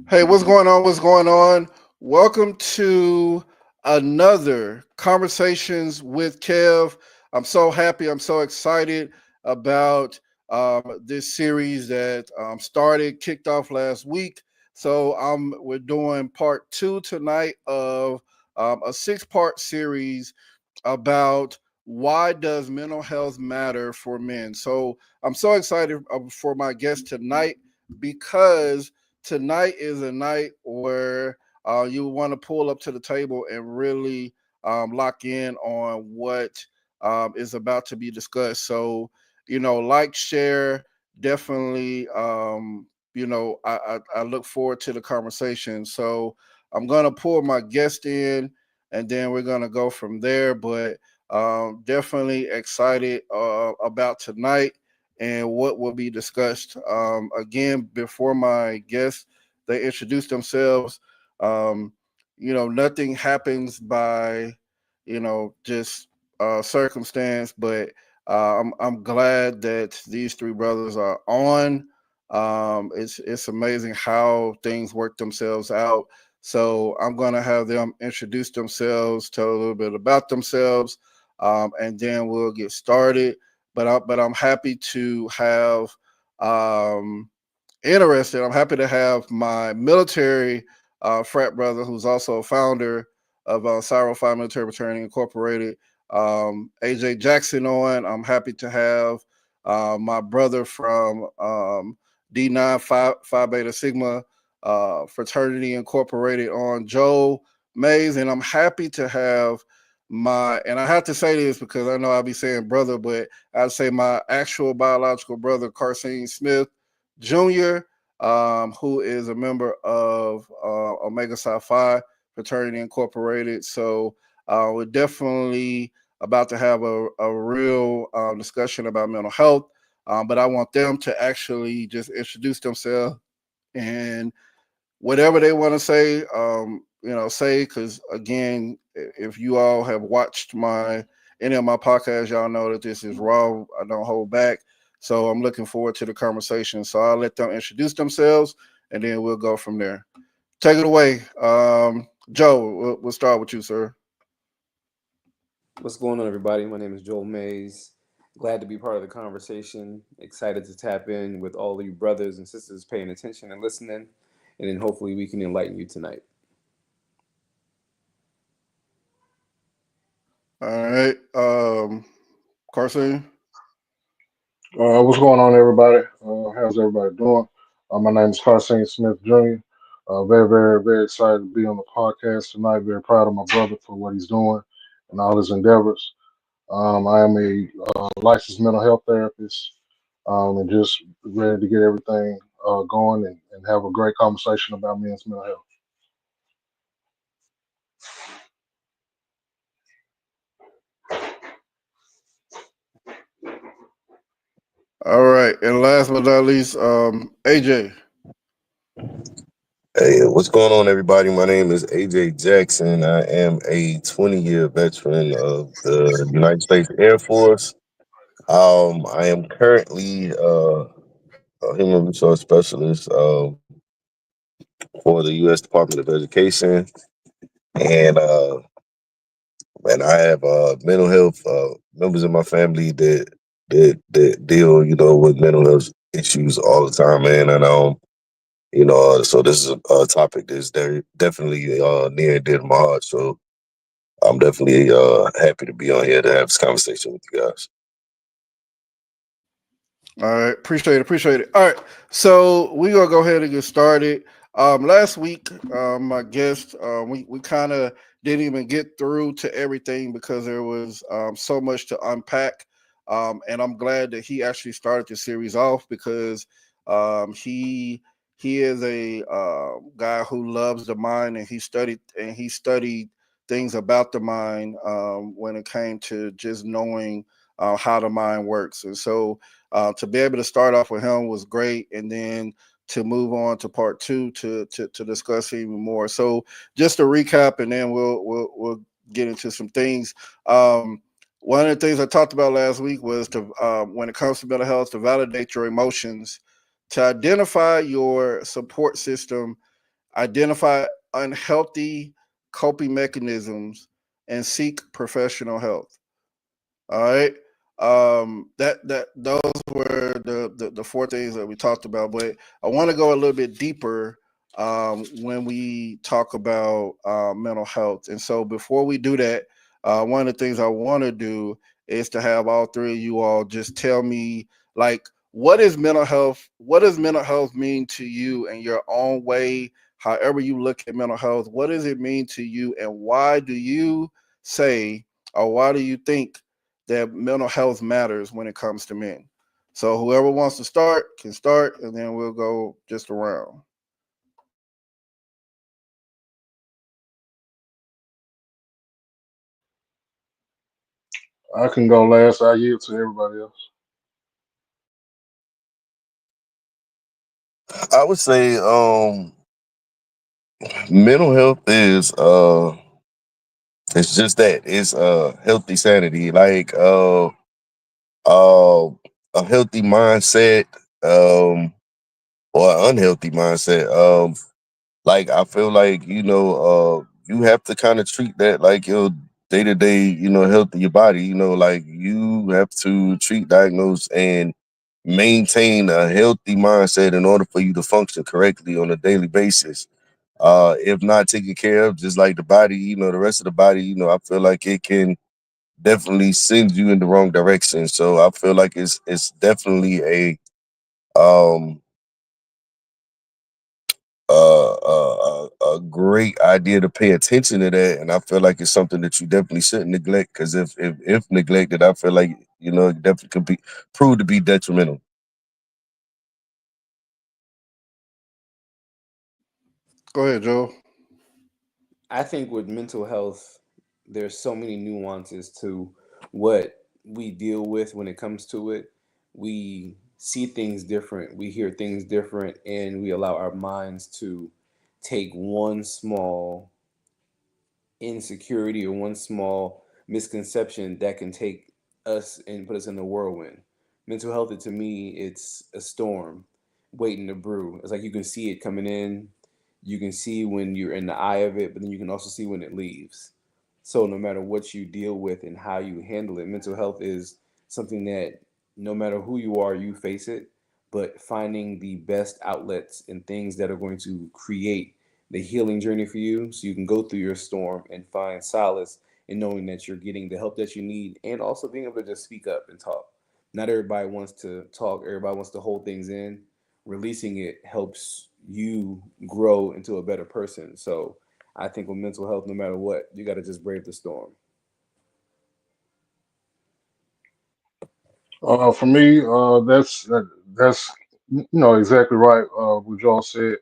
Hey, what's going on? What's going on? Welcome to another Conversations with Kev. I'm so happy. I'm so excited about this series that started, kicked off last week. So we're doing part two tonight of a six-part series about why does mental health matter for men. So I'm so excited for my guest tonight because tonight is a night where you want to pull up to the table and really lock in on what is about to be discussed. So, like, share, definitely, I look forward to the conversation. So I'm going to pull my guest in and then we're going to go from there. But definitely excited about tonight and what will be discussed. Again, before my guests, they introduce themselves. Um, nothing happens by, just circumstance, but I'm glad that these three brothers are on. It's amazing how things work themselves out. So I'm going to have them introduce themselves, tell a little bit about themselves, and then we'll get started. But I'm happy to have interested. I'm happy to have my military frat brother, who's also a founder of Cyro 5 Military Fraternity Incorporated, AJ Jackson, on. I'm happy to have my brother from D9 Phi Beta Sigma Fraternity Incorporated on, Joe Mays. And I'm happy to have and I have to say this because I know I'll be saying brother, but I'd say my actual biological brother, Carson Smith Jr., who is a member of Omega Psi Phi Fraternity Incorporated. So we're definitely about to have a real discussion about mental health. But I want them to actually just introduce themselves and whatever they want to say, say, because again, if you all have watched any of my podcasts, y'all know that this is raw. I don't hold back. So I'm looking forward to the conversation. So I'll let them introduce themselves and then we'll go from there. Take it away. Joe, we'll start with you, sir. What's going on, everybody? My name is Joel Mays. Glad to be part of the conversation. Excited to tap in with all of you brothers and sisters paying attention and listening. And then hopefully we can enlighten you tonight. All right. Carson. What's going on, everybody? How's everybody doing? My name is Carson Smith Jr. Very, very, very excited to be on the podcast tonight. Very proud of my brother for what he's doing and all his endeavors. I am a licensed mental health therapist and just ready to get everything going and have a great conversation about men's mental health. All right. And last but not least, AJ. Hey, what's going on, everybody? My name is AJ Jackson. I am a 20-year veteran of the United States Air Force. I am currently a human resource specialist for the U.S. Department of Education, and I have mental health members in my family that deal, with mental health issues all the time, man, and so this is a topic that's definitely near and dear to my heart. So I'm definitely happy to be on here to have this conversation with you guys. All right, appreciate it, appreciate it. All right, so we're gonna go ahead and get started. Last week, my guest, we kind of didn't even get through to everything because there was so much to unpack. And I'm glad that he actually started the series off because he is a guy who loves the mind and he studied things about the mind when it came to just knowing how the mind works. And so to be able to start off with him was great, and then to move on to part two to discuss even more. So just to recap, and then we'll get into some things. One of the things I talked about last week was to, when it comes to mental health, to validate your emotions, to identify your support system, identify unhealthy coping mechanisms, and seek professional help. All right. That those were the four things that we talked about, but I want to go a little bit deeper when we talk about mental health. And so before we do that, one of the things I want to do is to have all three of you all just tell me, like, what is mental health? What does mental health mean to you in your own way? However you look at mental health, what does it mean to you, and why do you say, or why do you think that mental health matters when it comes to men? So whoever wants to start can start, and then we'll go just around. I can go last. I yield to everybody else. I would say mental health is it's just that. It's healthy sanity. Like uh a healthy mindset, um or an unhealthy mindset. Like I feel like, you have to kind of treat that like your day to day, health of your body. Like you have to treat, diagnose, and maintain a healthy mindset in order for you to function correctly on a daily basis. If not taken care of, just like the body, the rest of the body, I feel like it can definitely send you in the wrong direction. So I feel like it's definitely um a great idea to pay attention to that, and I feel like it's something that you definitely shouldn't neglect. Because if neglected, I feel like it definitely could be proved to be detrimental. Go ahead, Joe. I think with mental health, there's so many nuances to what we deal with when it comes to it. We see things different, we hear things different, and we allow our minds to take one small insecurity or one small misconception that can take us and put us in the whirlwind. Mental health, to me, it's a storm waiting to brew. It's like you can see it coming in, you can see when you're in the eye of it, but then you can also see when it leaves. So no matter what you deal with and how you handle it, mental health is something that no matter who you are, you face it, but finding the best outlets and things that are going to create the healing journey for you so you can go through your storm and find solace in knowing that you're getting the help that you need and also being able to just speak up and talk. Not everybody wants to talk, everybody wants to hold things in. Releasing it helps you grow into a better person. So I think with mental health, no matter what, you got to just brave the storm. For me, that's exactly right. What Joel said.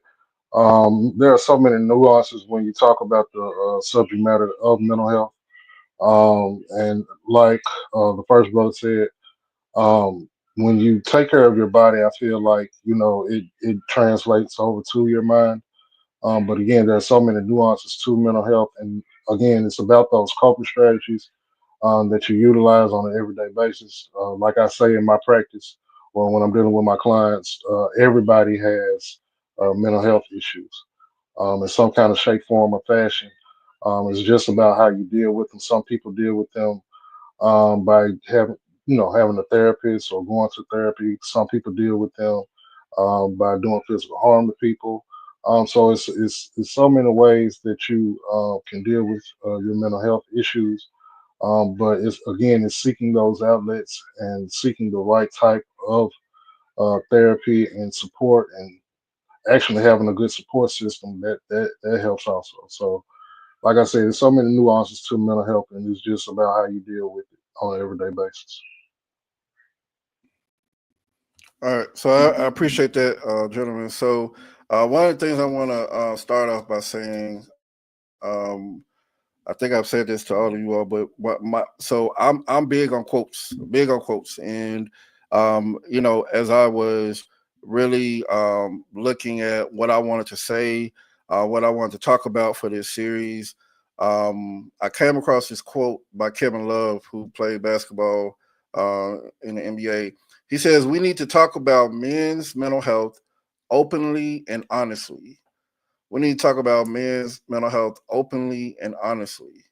There are so many nuances when you talk about the subject matter of mental health. And like the first brother said, um, when you take care of your body, I feel like it translates over to your mind. But again, there are so many nuances to mental health, and again, it's about those coping strategies that you utilize on an everyday basis. Like I say in my practice, or when I'm dealing with my clients, everybody has mental health issues in some kind of shape, form, or fashion. It's just about how you deal with them. Some people deal with them by having a therapist or going to therapy. Some people deal with them by doing physical harm to people. So it's so many ways that you can deal with your mental health issues. But it's seeking those outlets and seeking the right type of therapy and support, and actually having a good support system that helps also. So like I said, there's so many nuances to mental health, and it's just about how you deal with it on an everyday basis. All right. So I appreciate that, gentlemen. So one of the things I want to start off by saying, I think I've said this to all of you all, but I'm big on quotes, and as I was really looking at what I wanted to say, what I wanted to talk about for this series, I came across this quote by Kevin Love, who played basketball in the NBA. He says, "We need to talk about men's mental health openly and honestly. We need to talk about men's mental health openly and honestly."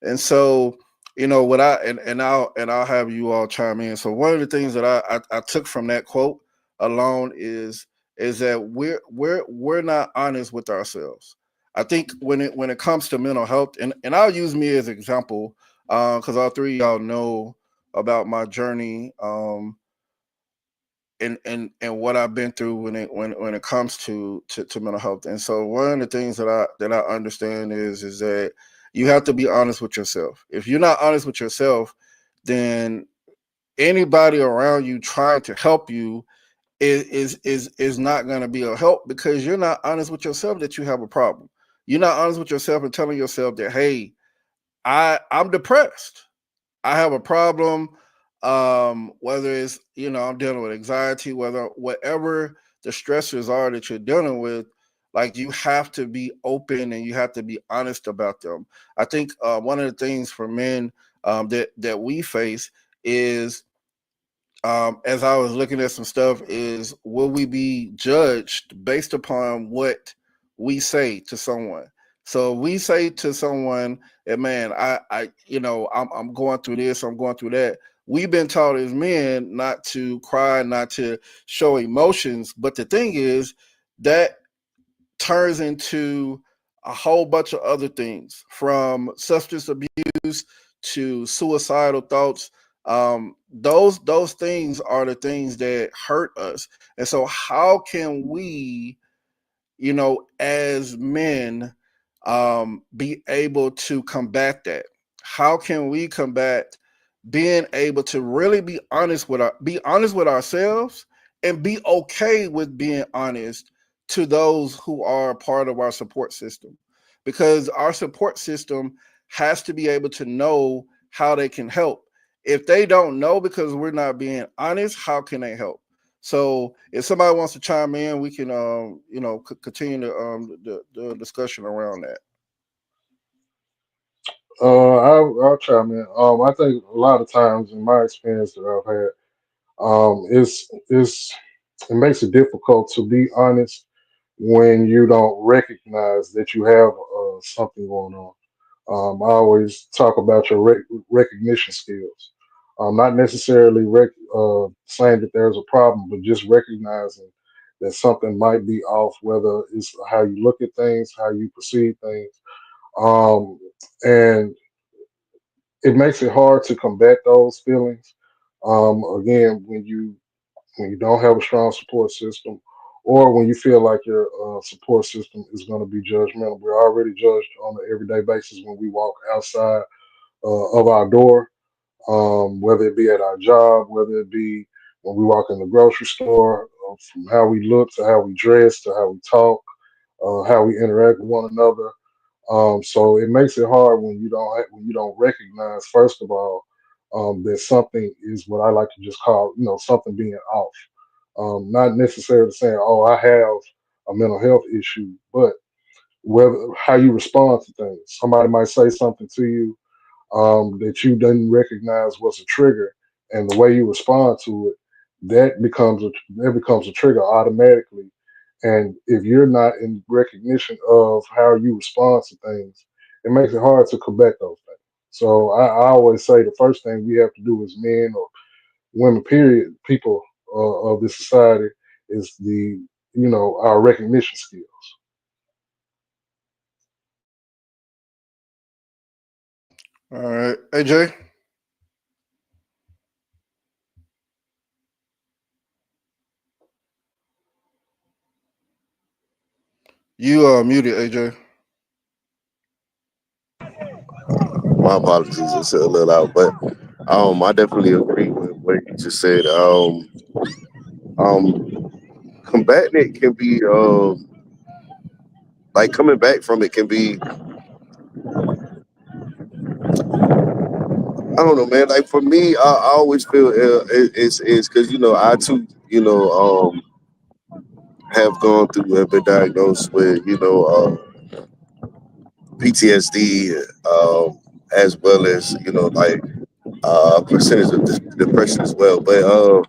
And so, what I'll have you all chime in. So one of the things that I took from that quote alone is that we're not honest with ourselves. I think when it comes to mental health, and I'll use me as an example, because all three of y'all know about my journey, and what I've been through when it comes to mental health. And so one of the things that I understand is that you have to be honest with yourself. If you're not honest with yourself, then anybody around you trying to help you is not going to be a help, because you're not honest with yourself that you have a problem. You're not honest with yourself and telling yourself that, hey, I'm depressed. I have a problem. Whether it's, I'm dealing with anxiety, whatever the stressors are that you're dealing with, like, you have to be open and you have to be honest about them. I think one of the things for men that we face is, as I was looking at some stuff, is will we be judged based upon what we say to someone? So we say to someone that, man, I'm going through this, I'm going through that. We've been taught as men not to cry, not to show emotions. But the thing is that turns into a whole bunch of other things, from substance abuse to suicidal thoughts. Those things are the things that hurt us. And so how can we, as men, be able to combat that? How can we combat being able to really be honest with ourselves, and be okay with being honest to those who are part of our support system? Because our support system has to be able to know how they can help. If they don't know because we're not being honest, how can they help? So if somebody wants to chime in, we can, continue the discussion around that. I'll chime in. I think a lot of times in my experience that I've had, it's it makes it difficult to be honest when you don't recognize that you have something going on. I always talk about your recognition skills. Not necessarily saying that there's a problem, but just recognizing that something might be off, whether it's how you look at things, how you perceive things. Um, and it makes it hard to combat those feelings. Again, when you don't have a strong support system, or when you feel like your support system is going to be judgmental. We're already judged on an everyday basis when we walk outside of our door, whether it be at our job, whether it be when we walk in the grocery store, from how we look to how we dress to how we talk, how we interact with one another. So it makes it hard when you don't recognize, first of all, that something is what I like to just call, something being off. Not necessarily saying, "Oh, I have a mental health issue," but whether how you respond to things. Somebody might say something to you that you didn't recognize was a trigger, and the way you respond to it, that becomes a trigger automatically. And if you're not in recognition of how you respond to things, it makes it hard to combat those things. So I always say the first thing we have to do as men or women, period, people of this society, is our recognition skills. All right, AJ, you muted, AJ. My apologies, it's a little out, but I definitely agree with what you just said. Um, combating it can be like coming back from it can be. I don't know, man. Like for me, I always feel it's because I too have gone through, have been diagnosed with PTSD, as well as like percentage of depression as well. But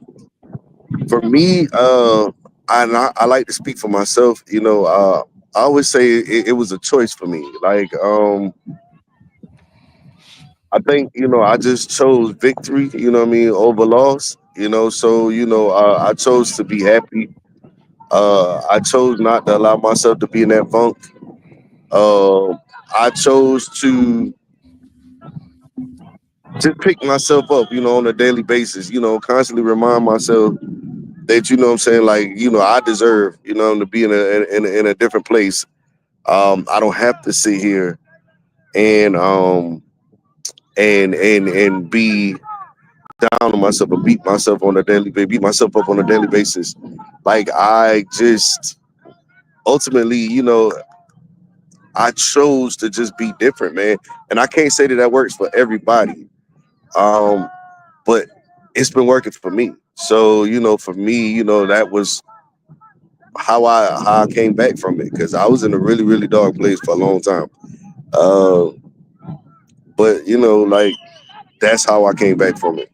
for me, I like to speak for myself. I always say it was a choice for me. Like I think I just chose victory. You know what I mean, over loss. So I chose to be happy. I chose not to allow myself to be in that funk. I chose to just pick myself up, on a daily basis, constantly remind myself that, what I'm saying, like, I deserve, to be in a different place. I don't have to sit here and and be down on myself or beat myself up on a daily basis. Like I just ultimately, I chose to just be different, man. And I can't say that that works for everybody. Um, but it's been working for me. So, for me, that was how I came back from it because I was in a really, really dark place for a long time. Uh, but like that's how I came back from it.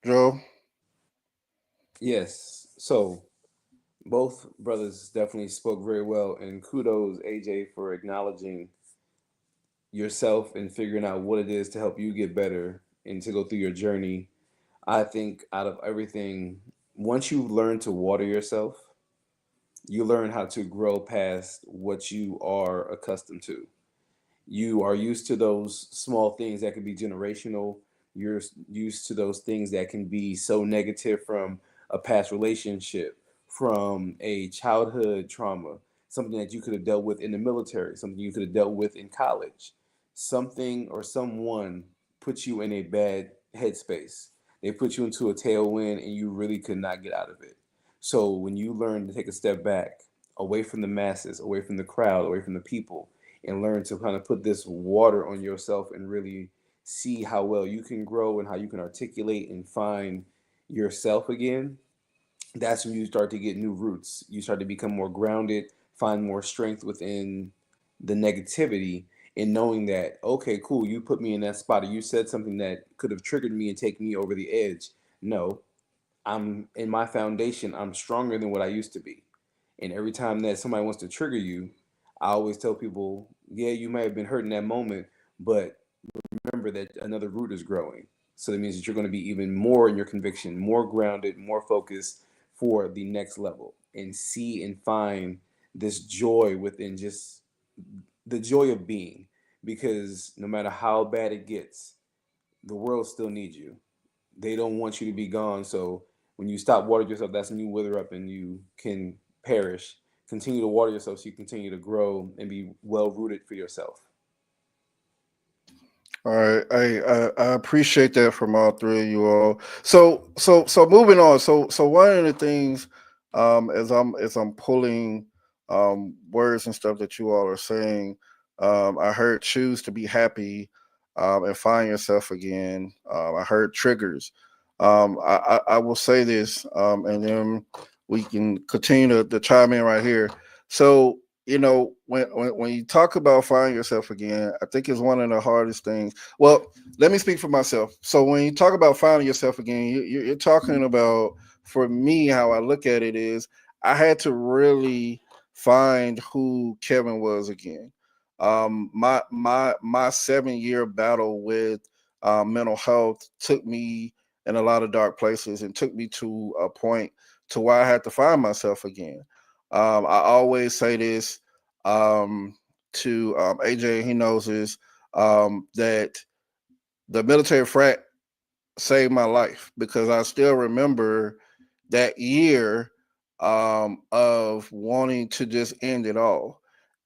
Joe. Yes. So both brothers definitely spoke very well, and kudos, AJ, for acknowledging yourself and figuring out what it is to help you get better and to go through your journey. I think out of everything, once you learn to water yourself, you learn how to grow past what you are accustomed to. You are used to those small things that can be generational. You're used to those things that can be so negative from a past relationship, from a childhood trauma, something that you could have dealt with in the military, something you could have dealt with in college. Something or someone puts you in a bad headspace. They put you into a tailwind and you really could not get out of it. So when you learn to take a step back, away from the masses, away from the crowd, away from the people, and learn to kind of put this water on yourself and really see how well you can grow and how you can articulate and find yourself again, that's when you start to get new roots. You start to become more grounded, find more strength within the negativity, and knowing that, okay, cool, you put me in that spot or you said something that could have triggered me and taken me over the edge. No, I'm in my foundation, I'm stronger than what I used to be. And every time that somebody wants to trigger you, I always tell people, yeah, you may have been hurt in that moment, but remember that another root is growing. So that means that you're going to be even more in your conviction, more grounded, more focused for the next level and see and find this joy within just the joy of being. Because no matter how bad it gets, the world still needs you. They don't want you to be gone. So when you stop watering yourself, that's when you wither up and you can perish. Continue to water yourself so you continue to grow and be well rooted for yourself. All right, I appreciate that from all three of you all. So moving on. So one of the things, as I'm pulling words and stuff that you all are saying, I heard choose to be happy, and find yourself again. I heard triggers. I will say this, and then we can continue to chime in right here. So when you talk about finding yourself again, I think it's one of the hardest things. Well, let me speak for myself. So when you talk about finding yourself again, you're talking about, for me, how I look at it is I had to really find who Kevin was again. My 7 year battle with mental health took me in a lot of dark places and took me to a point to where I had to find myself again. I always say this to AJ, he knows this, that the military frat saved my life because I still remember that year of wanting to just end it all.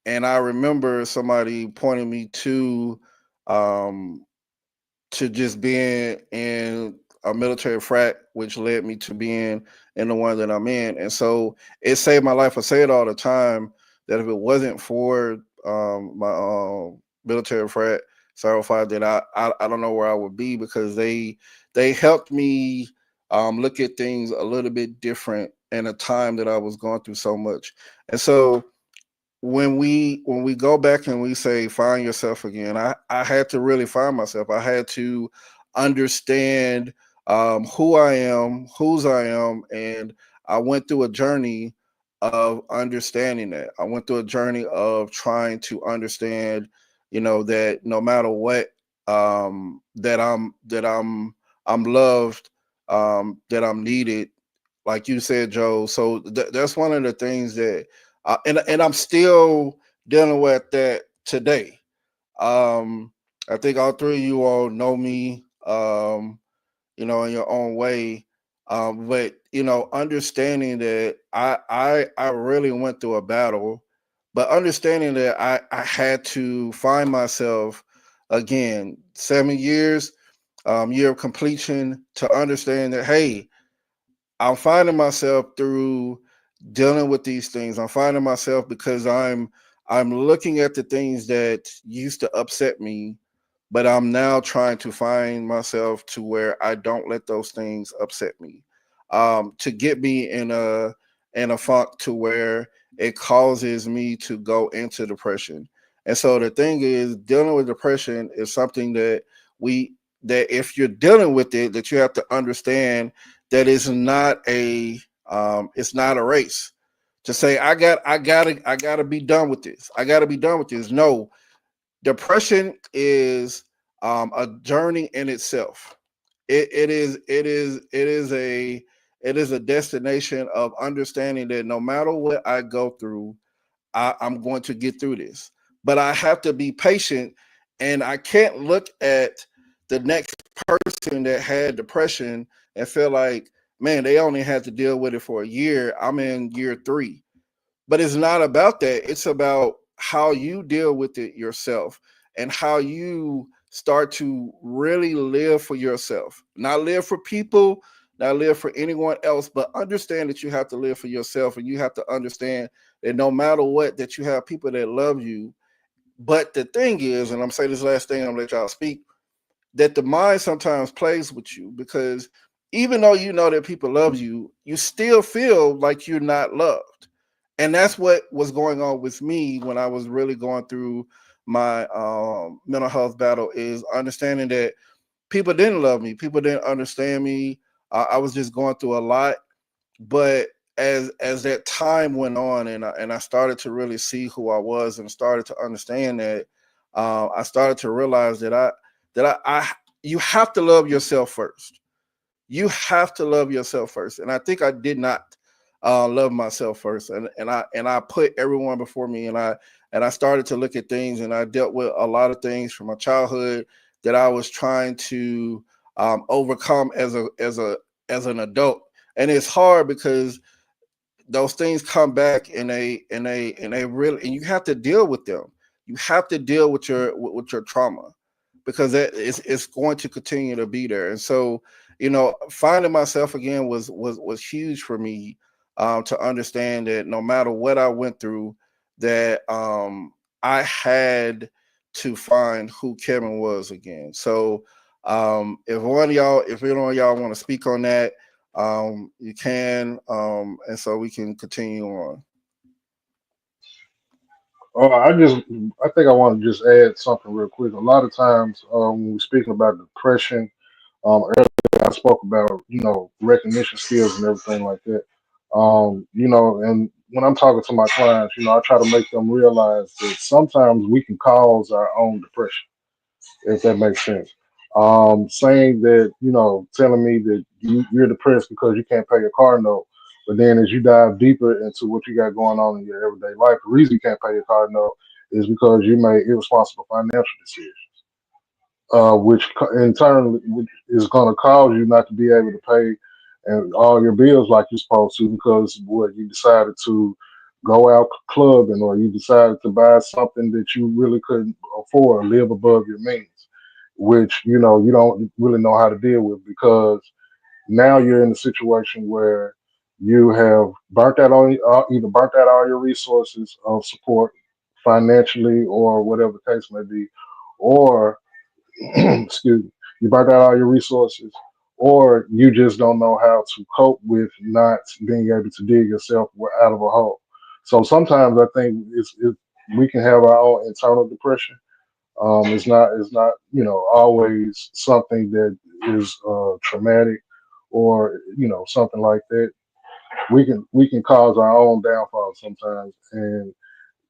And I remember somebody pointing me um, to just being in a military frat, which led me to being in the one that I'm in. And so it saved my life. I say it all the time that if it wasn't for my military frat, Sorrow Five, that I don't know where I would be because they helped me look at things a little bit different in a time that I was going through so much. And so when we go back and we say find yourself again, I had to really find myself. I had to understand who I am, whose I am, and I went through a journey of understanding that. I went through a journey of trying to understand, that no matter what, that I'm loved, that I'm needed, like you said, Joe. So that's one of the things that, and I'm still dealing with that today. I think all three of you all know me, in your own way. But understanding that I really went through a battle, but understanding that I had to find myself again. 7 years, year of completion, to understand that, hey, I'm finding myself through dealing with these things. I'm finding myself because I'm looking at the things that used to upset me, but I'm now trying to find myself to where I don't let those things upset me. To get me in a funk to where it causes me to go into depression. And so the thing is, dealing with depression is something we that if you're dealing with it, that you have to understand that it's not a race. To say I gotta be done with this. I gotta be done with this. No, depression is a journey in itself. It is a destination of understanding that no matter what I go through, I'm going to get through this. But I have to be patient, and I can't look at the next person that had depression and feel like, man, they only had to deal with it for a year. I'm in year 3. But it's not about that. It's about how you deal with it yourself, and how you start to really live for yourself, not live for people, not live for anyone else, but understand that you have to live for yourself, and you have to understand that no matter what, that you have people that love you. But the thing is, and I'm saying this last thing, I'm gonna let y'all speak, that the mind sometimes plays with you, because even though you know that people love you, you still feel like you're not loved. And that's what was going on with me when I was really going through my mental health battle, is understanding that people didn't love me, people didn't understand me. I was just going through a lot. But as that time went on, and I started to really see who I was, and started to understand that, I started to realize that I you have to love yourself first. You have to love yourself first. And I think I did not love myself first, and I put everyone before me, and I started to look at things, and I dealt with a lot of things from my childhood that I was trying to overcome as an adult. And it's hard because those things come back, and they really, and you have to deal with them. You have to deal with your trauma, because it's going to continue to be there. And so, finding myself again was huge for me, to understand that no matter what I went through, that I had to find who Kevin was again. So, if anyone of y'all want to speak on that, you can, and so we can continue on. I think I want to just add something real quick. A lot of times, when we're speaking about depression, earlier I spoke about, recognition skills and everything like that. And when I'm talking to my clients, I try to make them realize that sometimes we can cause our own depression, if that makes sense. Saying that, telling me that you're depressed because you can't pay your car note, but then as you dive deeper into what you got going on in your everyday life, the reason you can't pay your car note is because you made irresponsible financial decisions, in turn is going to cause you not to be able to pay and all your bills like you're supposed to, because what you decided to go out clubbing, or you decided to buy something that you really couldn't afford, live above your means, which you don't really know how to deal with, because now you're in a situation where you have burnt out either burnt out all your resources of support financially, or whatever the case may be, or excuse me, you burnt out all your resources, or you just don't know how to cope with not being able to dig yourself out of a hole. So sometimes I think we can have our own internal depression. It's not always something that is traumatic or something like that. We can cause our own downfall sometimes, and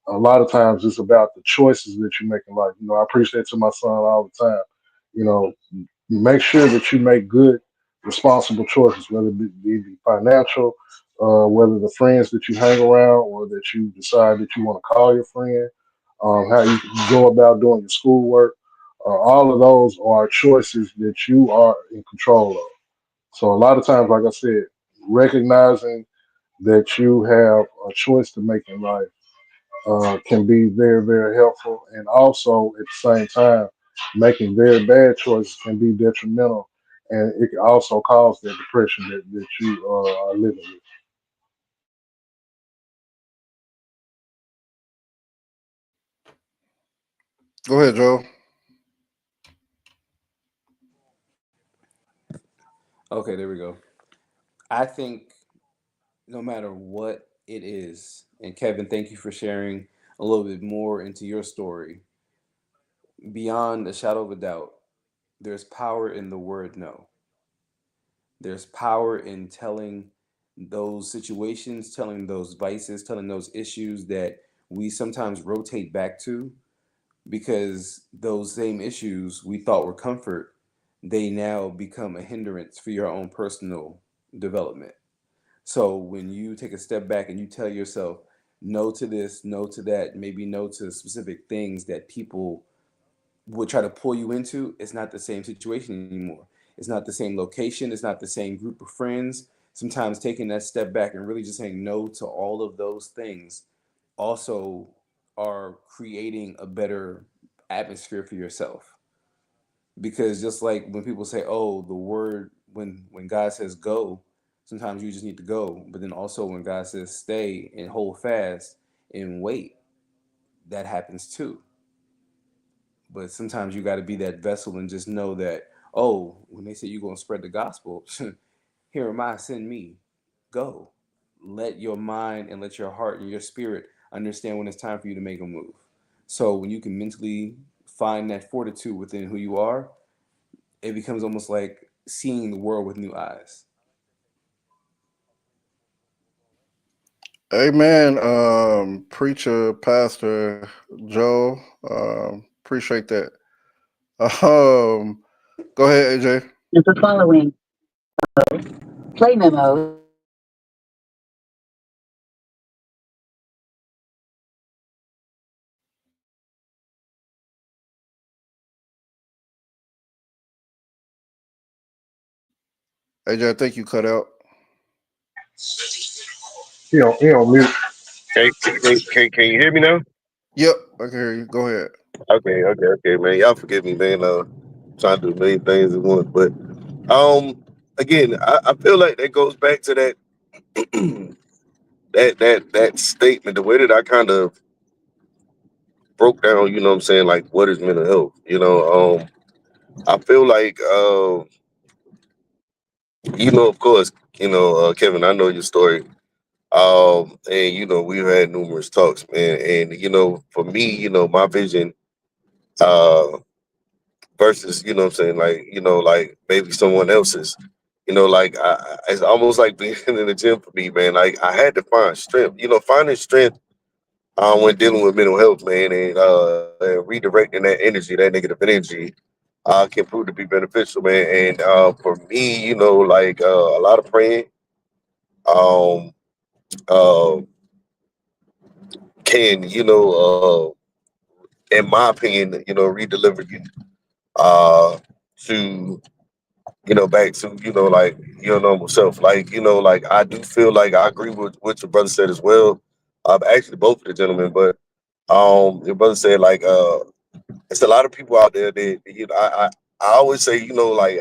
a lot of times it's about the choices that you make in life. I preach that to my son all the time. You know, make sure that you make good, responsible choices, whether it be financial, whether the friends that you hang around or that you decide that you want to call your friend, how you go about doing your schoolwork. All of those are choices that you are in control of. So a lot of times, like I said, recognizing that you have a choice to make in life can be very, very helpful. And also at the same time, making very bad choices can be detrimental. And it can also cause that depression that you are living with. Go ahead, Joe. Okay, there we go. I think no matter what it is, and Kevin, thank you for sharing a little bit more into your story. Beyond a shadow of a doubt, there's power in the word no. There's power in telling those situations, telling those vices, telling those issues that we sometimes rotate back to because those same issues we thought were comfort, they now become a hindrance for your own personal development. So when you take a step back and you tell yourself no to this, no to that, maybe no to specific things that people would try to pull you into, it's not the same situation anymore. It's not the same location, it's not the same group of friends. Sometimes taking that step back and really just saying no to all of those things also are creating a better atmosphere for yourself. Because just like when people say, "Oh, the word when God says go," sometimes you just need to go. But then also when God says stay and hold fast and wait, that happens too. But sometimes you got to be that vessel and just know that, oh, when they say you're going to spread the gospel, here am I, send me. Go. Let your mind and let your heart and your spirit understand when it's time for you to make a move. So when you can mentally find that fortitude within who you are, it becomes almost like seeing the world with new eyes. Amen. Preacher, Pastor Joe. Appreciate that. Um, Go ahead, AJ. And for following play memos. AJ, I think you cut out. Mute. Can you hear me now? Yep, I can hear you. Go ahead. Okay, man. Y'all forgive me, man. Trying to do a million things at once, but again, I feel like that goes back to that that statement, the way that I kind of broke down. You know what I'm saying? Like, what is mental health? I feel like of course, Kevin. I know your story. And we've had numerous talks, man. And for me, my vision, uh, versus what I'm saying, like maybe someone else's. It's almost like being in the gym for me, man. Like I had to find strength. Finding strength when dealing with mental health, man, and redirecting that energy, that negative energy, can prove to be beneficial, man. And for me, a lot of praying, um, uh, can in my opinion, redeliver you uh, to back to like your normal self. Like like I do feel like I agree with what your brother said as well. Actually, both of the gentlemen, but your brother said like it's a lot of people out there that I always say like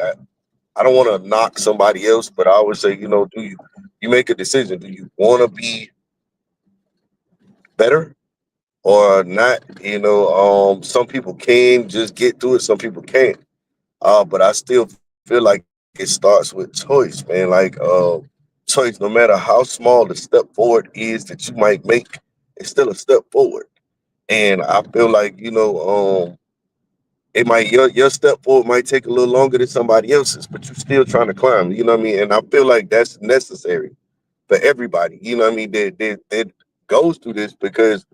I don't want to knock somebody else, but I always say do you make a decision? Do you want to be better or not? Some people can just get through it, some people can't. But I still feel like it starts with choice, man. Like choice, no matter how small the step forward is that you might make, it's still a step forward. And I feel like, it might your step forward might take a little longer than somebody else's, but you're still trying to climb. You know what I mean? And I feel like that's necessary for everybody. You know what I mean? That goes through this because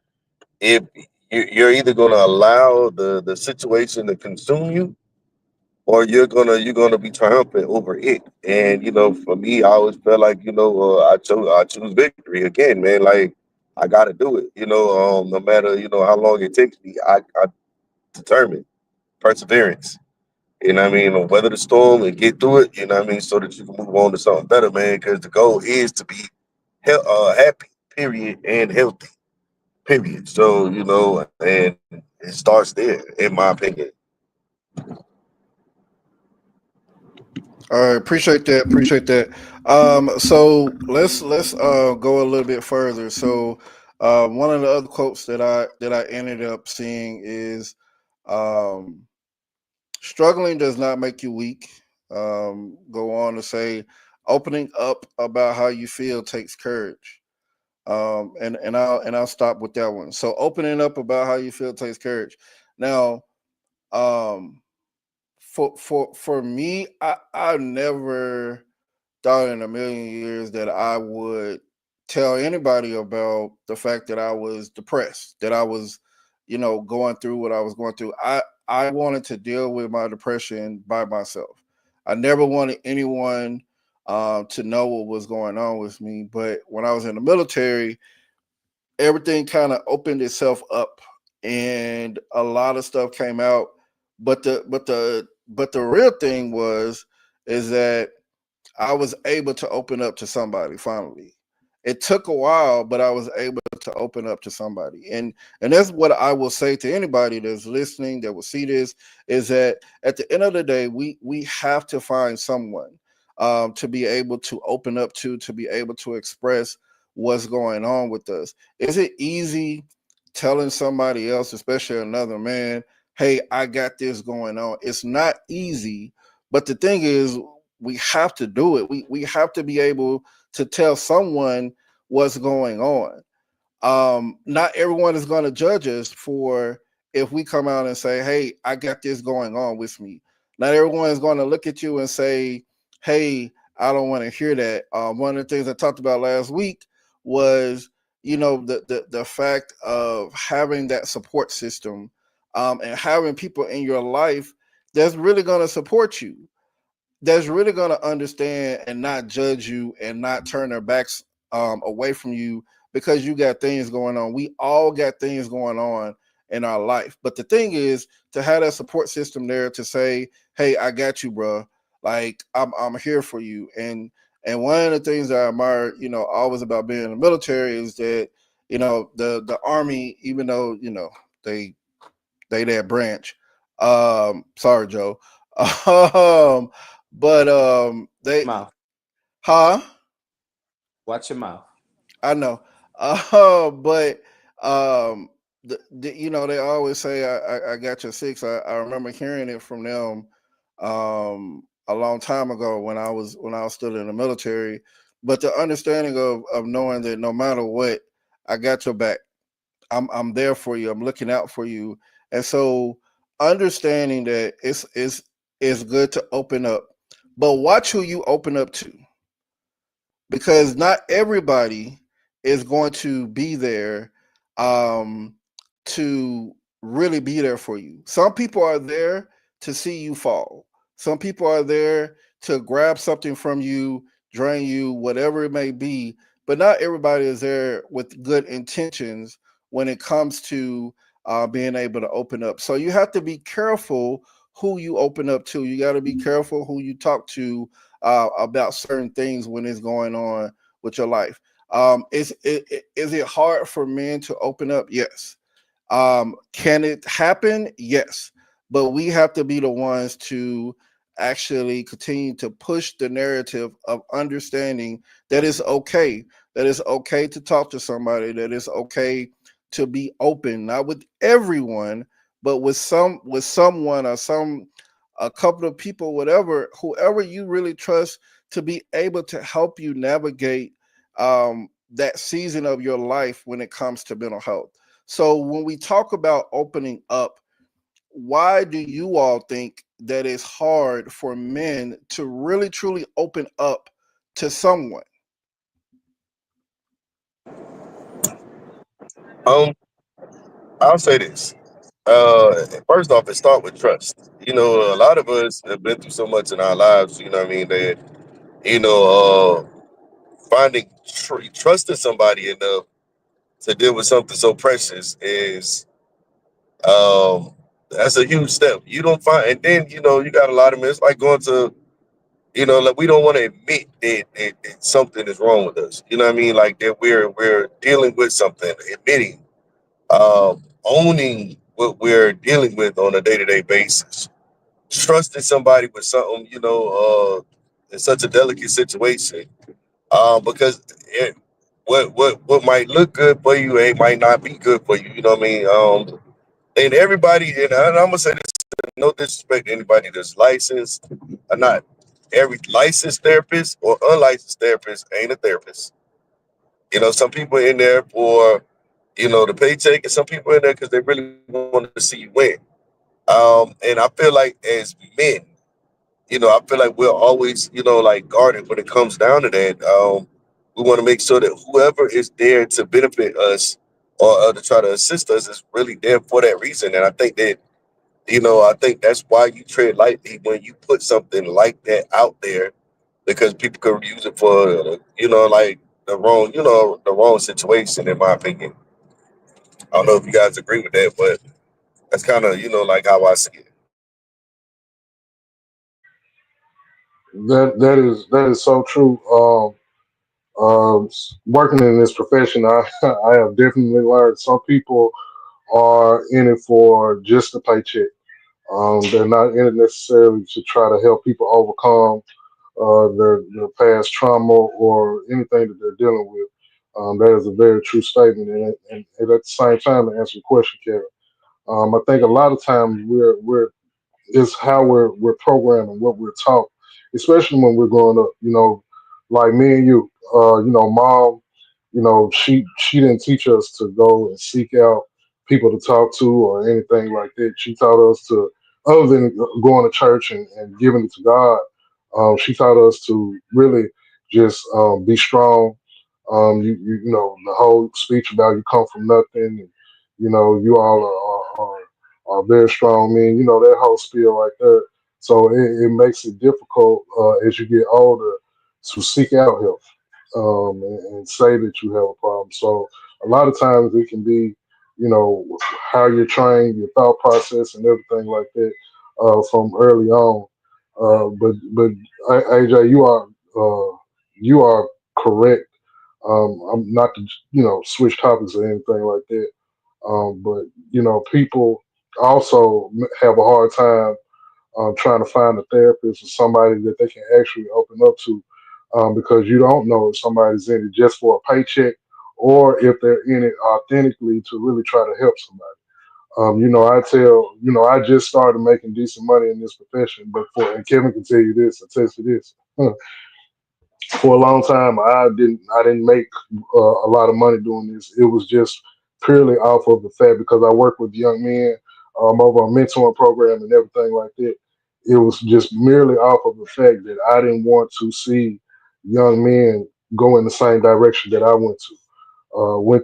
if you're either gonna allow the situation to consume you, or you're gonna be triumphant over it. And for me, I always felt like I choose victory again, man. Like I got to do it. No matter how long it takes me, I determine perseverance. You know what I mean? Or weather the storm and get through it. You know what I mean? So that you can move on to something better, man. Because the goal is to be happy, period, and healthy, period. So and it starts there, in my opinion. All right, appreciate that. Appreciate that. So let's go a little bit further. So one of the other quotes that I ended up seeing is, um, struggling does not make you weak. Go on to say, opening up about how you feel takes courage. And I'll stop with that one. So opening up about how you feel takes courage. Now, um, for me, I never thought in a million years that I would tell anybody about the fact that I was depressed, that I was, going through what I was going through. I wanted to deal with my depression by myself. I never wanted anyone to know what was going on with me. But when I was in the military, everything kind of opened itself up, and a lot of stuff came out. But the real thing is that I was able to open up to somebody finally. It took a while, but I was able to open up to somebody. And that's what I will say to anybody that's listening that will see this, is that at the end of the day, we have to find someone to be able to open up to be able to express what's going on with us. Is it easy telling somebody else, especially another man, hey, I got this going on? It's not easy, but the thing is, we have to do it. We have to be able to tell someone what's going on. Not everyone is going to judge us for if we come out and say, hey, I got this going on with me. Not everyone is going to look at you and say, hey, I don't want to hear that. One of the things I talked about last week was, the fact of having that support system, and having people in your life that's really going to support you, that's really going to understand and not judge you and not turn their backs away from you because you got things going on. We all got things going on in our life. But the thing is to have that support system there to say, hey, I got you, bro. Like I'm here for you. And one of the things that I admire, always about being in the military is that, the army, even though, they that branch. Sorry, Joe. Um, but they, Mouth. huh? Watch your mouth. I know. But they always say, I got your six. I remember hearing it from them a long time ago when I was still in the military. But the understanding of knowing that no matter what, I got your back. I'm there for you. I'm looking out for you. And so understanding that it's good to open up, but watch who you open up to, because not everybody is going to be there um, to really be there for you. Some people are there to see you fall. Some people are there to grab something from you, drain you, whatever it may be. But not everybody is there with good intentions when it comes to being able to open up. So you have to be careful who you open up to. You got to be careful who you talk to about certain things when it's going on with your life. Is it hard for men to open up? Yes. Can it happen? Yes. But we have to be the ones to actually continue to push the narrative of understanding that it's okay, that it's okay to talk to somebody, that it's okay to be open, not with everyone, but with someone or some a couple of people, whatever, whoever you really trust to be able to help you navigate that season of your life when it comes to mental health. So when we talk about opening up, why do you all think that it's hard for men to really truly open up to someone? Um, I'll say this. First off, it start with trust. A lot of us have been through so much in our lives. You know what I mean? That you know, finding trusting somebody enough to deal with something so precious is um that's a huge step. You don't find, and then you got a lot of men. It's like going to like we don't want to admit that something is wrong with us. You know what I mean? Like that we're dealing with something, admitting, owning what we're dealing with on a day to day basis, trusting somebody with something, in such a delicate situation, because what might look good for you, it might not be good for you. You know what I mean? And everybody, and I'm gonna say this, no disrespect to anybody that's licensed or not. Every licensed therapist or unlicensed therapist ain't a therapist. Some people in there for the paycheck, and some people in there because they really want to see you win. And I feel like as men, I feel like we're always, like guarded when it comes down to that. We want to make sure that whoever is there to benefit us or to try to assist us is really there for that reason. And I think that, I think that's why you tread lightly when you put something like that out there, because people could use it for, like the wrong situation, in my opinion. I don't know if you guys agree with that, but that's kind of, like how I see it. That is so true. Working in this profession, I have definitely learned some people are in it for just the paycheck. They're not in it necessarily to try to help people overcome their past trauma or anything that they're dealing with. That is a very true statement, and at the same time, to answer your question, Kevin, I think a lot of times we're is how we're programmed and what we're taught, especially when we're growing up. Like me and you, mom, she didn't teach us to go and seek out people to talk to or anything like that. She taught us to, other than going to church and giving it to God, she taught us to really just be strong. The whole speech about you come from nothing, and you all are very strong men. That whole spiel right there. So it makes it difficult as you get older to seek out help and say that you have a problem. So a lot of times it can be, how you're trained, your thought process, and everything like that from early on. But AJ, you are correct. I'm not to switch topics or anything like that. But people also have a hard time trying to find a therapist or somebody that they can actually open up to, because you don't know if somebody's in it just for a paycheck or if they're in it authentically to really try to help somebody. I just started making decent money in this profession, but and Kevin can tell you this, attest to this. For a long time, I didn't make a lot of money doing this. It was just purely off of the fact because I work with young men over a mentoring program and everything like that. It was just merely off of the fact that I didn't want to see young men go in the same direction that I went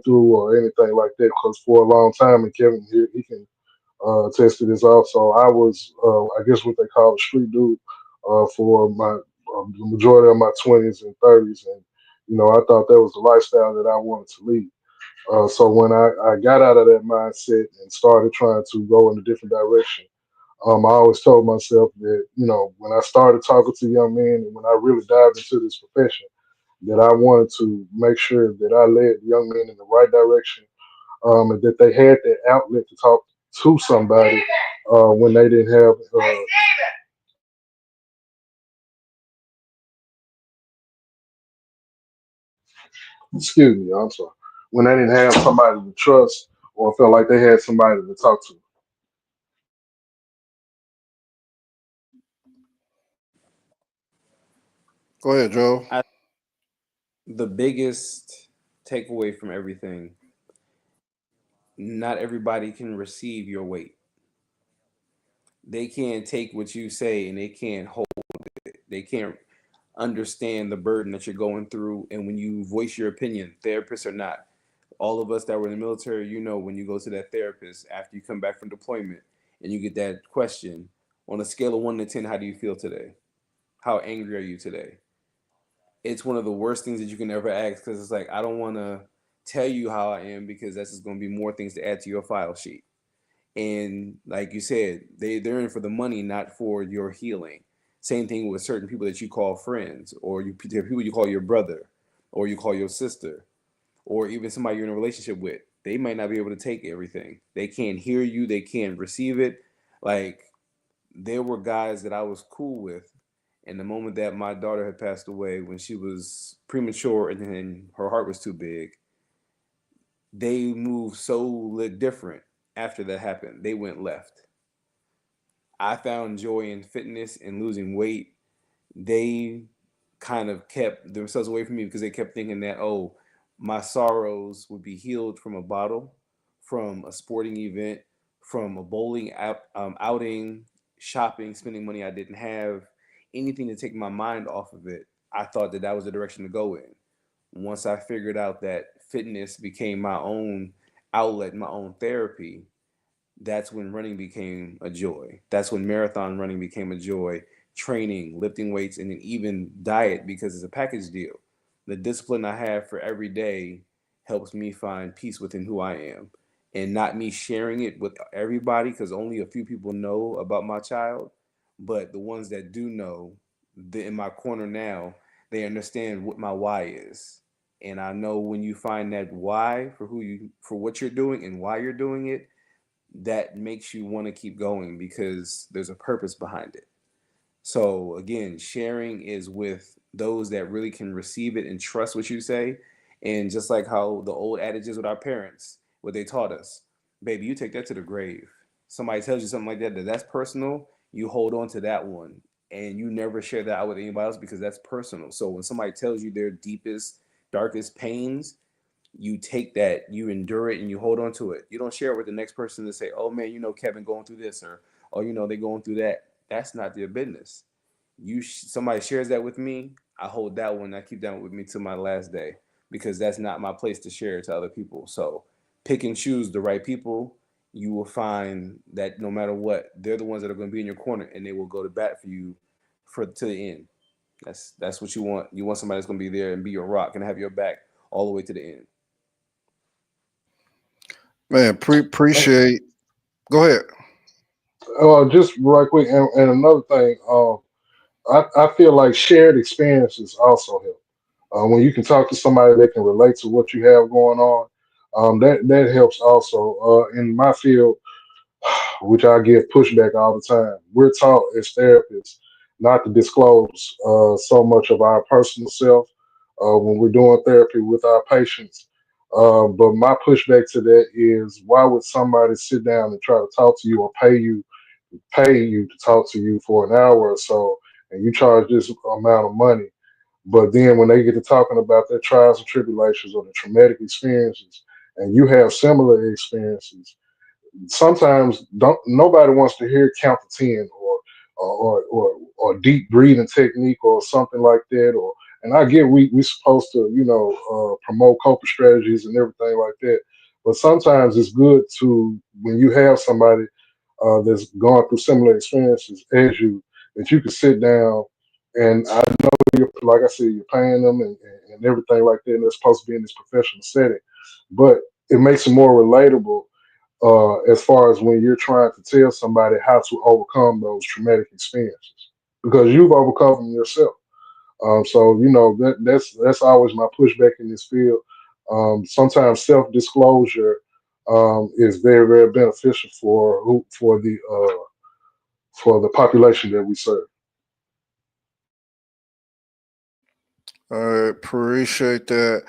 through or anything like that. Because for a long time, and Kevin here, he can attest to this also. I was, I guess, what they call a street dude for my the majority of my 20s and 30s, and I thought that was the lifestyle that I wanted to lead. So when I got out of that mindset and started trying to go in a different direction, I always told myself that when I started talking to young men and when I really dived into this profession, that I wanted to make sure that I led young men in the right direction, and that they had that outlet to talk to somebody when they didn't have. Excuse me, I'm sorry. When they didn't have somebody to trust or felt like they had somebody to talk to. Go ahead, Joe. The biggest takeaway from everything, not everybody can receive your weight. They can't take what you say and they can't hold it. They can't understand the burden that you're going through. And when you voice your opinion, therapists or not, all of us that were in the military, when you go to that therapist after you come back from deployment and you get that question, on a scale of 1 to 10, how do you feel today? How angry are you today? It's one of the worst things that you can ever ask, because it's like, I don't want to tell you how I am, because that's just going to be more things to add to your file sheet. And like you said, they're in for the money, not for your healing. Same thing with certain people that you call friends, or people you call your brother, or you call your sister, or even somebody you're in a relationship with. They might not be able to take everything. They can't hear you. They can't receive it. Like, there were guys that I was cool with, and the moment that my daughter had passed away when she was premature and then her heart was too big, they moved so different after that happened. They went left. I found joy in fitness and losing weight. They kind of kept themselves away from me because they kept thinking that, oh, my sorrows would be healed from a bottle, from a sporting event, from a bowling outing, shopping, spending money I didn't have, anything to take my mind off of it. I thought that that was the direction to go in. Once I figured out that fitness became my own outlet, my own therapy, that's when running became a joy. That's when marathon running became a joy. Training, lifting weights, and then even diet, because it's a package deal. The discipline I have for every day helps me find peace within who I am, and not me sharing it with everybody, because only a few people know about my child. But the ones that do know, they're in my corner now, they understand what my why is. And I know when you find that why for what you're doing and why you're doing it, that makes you want to keep going because there's a purpose behind it. So again, sharing is with those that really can receive it and trust what you say. And just like how the old adage is with our parents, what they taught us, baby, you take that to the grave. Somebody tells you something like that, that's personal, you hold on to that one. And you never share that out with anybody else because that's personal. So when somebody tells you their deepest, darkest pains, you take that, you endure it, and you hold on to it. You don't share it with the next person to say, "Oh man, Kevin going through this," or "Oh, they going through that." That's not their business. Somebody shares that with me, I hold that one. I keep that with me to my last day, because that's not my place to share it to other people. So pick and choose the right people. You will find that no matter what, they're the ones that are going to be in your corner, and they will go to bat for you for to the end. That's what you want. You want somebody that's going to be there and be your rock and have your back all the way to the end. Man, appreciate. Go ahead. Just right quick, and another thing, I feel like shared experiences also help. When you can talk to somebody that can relate to what you have going on, that helps also. In my field, which I get pushback all the time, we're taught as therapists not to disclose so much of our personal self when we're doing therapy with our patients. But my pushback to that is, why would somebody sit down and try to talk to you or pay you to talk to you for an hour or so, and you charge this amount of money? But then when they get to talking about their trials and tribulations or the traumatic experiences, and you have similar experiences, sometimes don't nobody wants to hear count to 10 or deep breathing technique or something like that. Or and I get we supposed to promote coping strategies and everything like that, but sometimes it's good to, when you have somebody that's gone through similar experiences as you, that you can sit down, and I know you're, like I said, you're paying them and everything like that, and they're supposed to be in this professional setting, but it makes it more relatable as far as when you're trying to tell somebody how to overcome those traumatic experiences, because you've overcome them yourself. So that's always my pushback in this field. Sometimes self disclosure is very, very beneficial for the population that we serve. I appreciate that.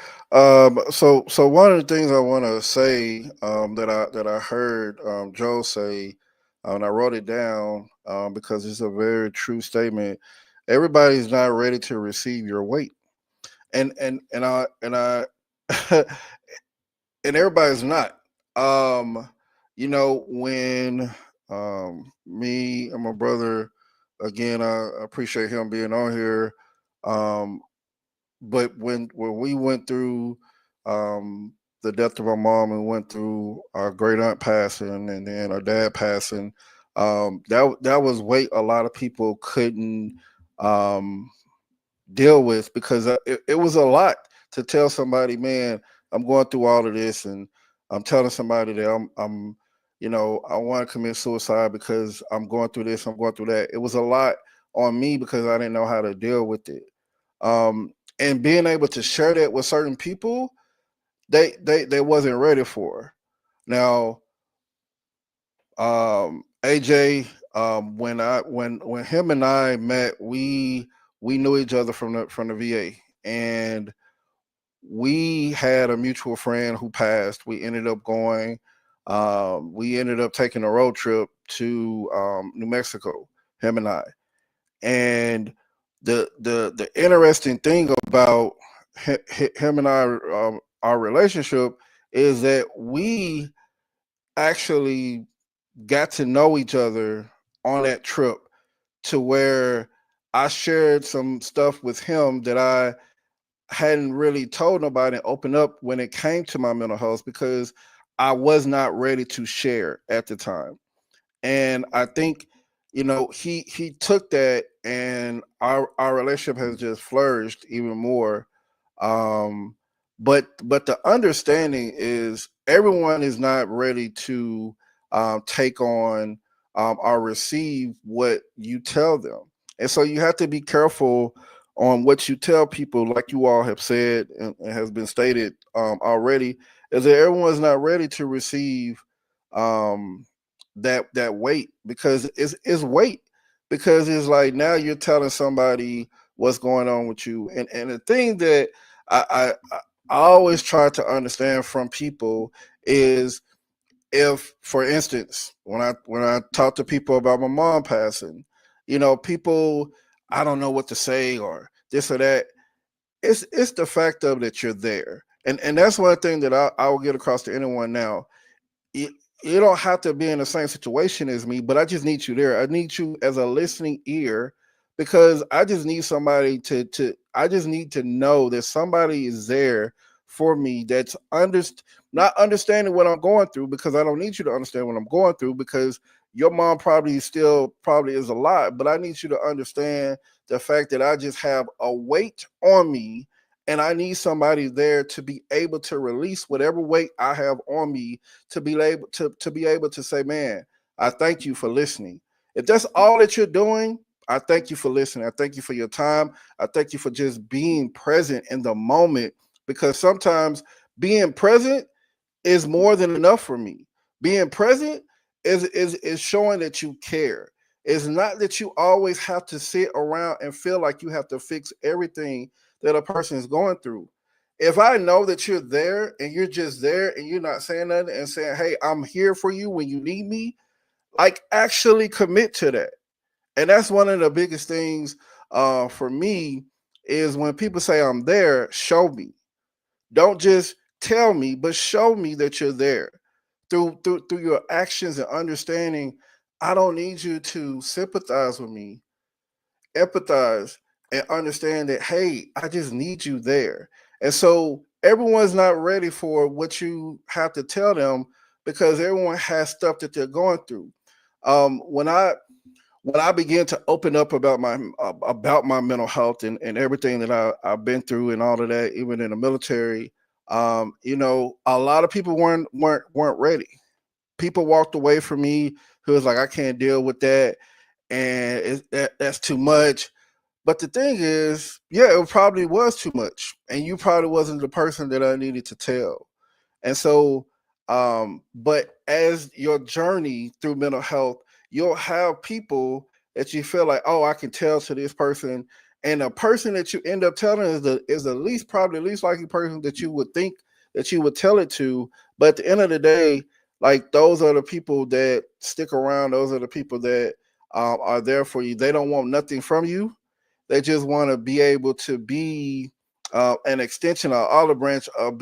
So one of the things I want to say that I heard Joe say, and I wrote it down because it's a very true statement. everybody's not ready to receive your weight, and I and everybody's not. Um, when me and my brother, again, I appreciate him being on here. Um, but when we went through the death of our mom and went through our great aunt passing and then our dad passing, that was weight a lot of people couldn't um, deal with because it was a lot to tell somebody, man, I'm going through all of this, and I'm telling somebody that I'm I want to commit suicide because I'm going through this, I'm going through that. It was a lot on me because I didn't know how to deal with it. And being able to share that with certain people, they wasn't ready for. Now, AJ, when him and I met, we knew each other from the VA, and we had a mutual friend who passed. We ended up going. We ended up taking a road trip to New Mexico. Him and I, and the interesting thing about him and I, our relationship, is that we actually got to know each other on that trip, to where I shared some stuff with him that I hadn't really told nobody and opened up when it came to my mental health, because I was not ready to share at the time. And I think, he took that, and our relationship has just flourished even more. um but the understanding is everyone is not ready to take on or receive what you tell them, and so you have to be careful on what you tell people, like you all have said and has been stated already, is that everyone's not ready to receive um that weight, because it's weight, because it's like now you're telling somebody what's going on with you. And the thing that I always try to understand from people is, if, for instance, when I talk to people about my mom passing, people, I don't know what to say or this or that. It's the fact of that you're there, and that's one thing that I will get across to anyone now. you, you don't have to be in the same situation as me, but I just need you there. I need you as a listening ear, because I just need somebody to I just need to know that somebody is there for me, that's not understanding what I'm going through, because I don't need you to understand what I'm going through, because your mom probably is alive, but I need you to understand the fact that I just have a weight on me, and I need somebody there to be able to release whatever weight I have on me, to be able to say, man, I thank you for listening. If that's all that you're doing, I thank you for listening. I thank you for your time. I thank you for just being present in the moment, because sometimes being present is more than enough for me. Being present is showing that you care. It's not that you always have to sit around and feel like you have to fix everything that a person is going through. If I know that you're there and you're just there and you're not saying nothing and saying, hey, I'm here for you when you need me, like, actually commit to that. And that's one of the biggest things for me, is when people say I'm there, show me. Don't just tell me, but show me that you're there through your actions and understanding. I don't need you to sympathize with me, empathize, and understand that, hey, I just need you there. And so everyone's not ready for what you have to tell them, because everyone has stuff that they're going through. When I began to open up about my mental health and everything that I've been through and all of that, even in the military, a lot of people weren't ready. People walked away from me who was like, I can't deal with that, and that's too much. But the thing is, yeah, it probably was too much, and you probably wasn't the person that I needed to tell. And so, but as your journey through mental health, you'll have people that you feel like, oh, I can tell to this person. And the person that you end up telling is the least, probably least likely person that you would think that you would tell it to. But at the end of the day, like, those are the people that stick around. Those are the people that are there for you. They don't want nothing from you. They just want to be able to be an extension, of olive branch of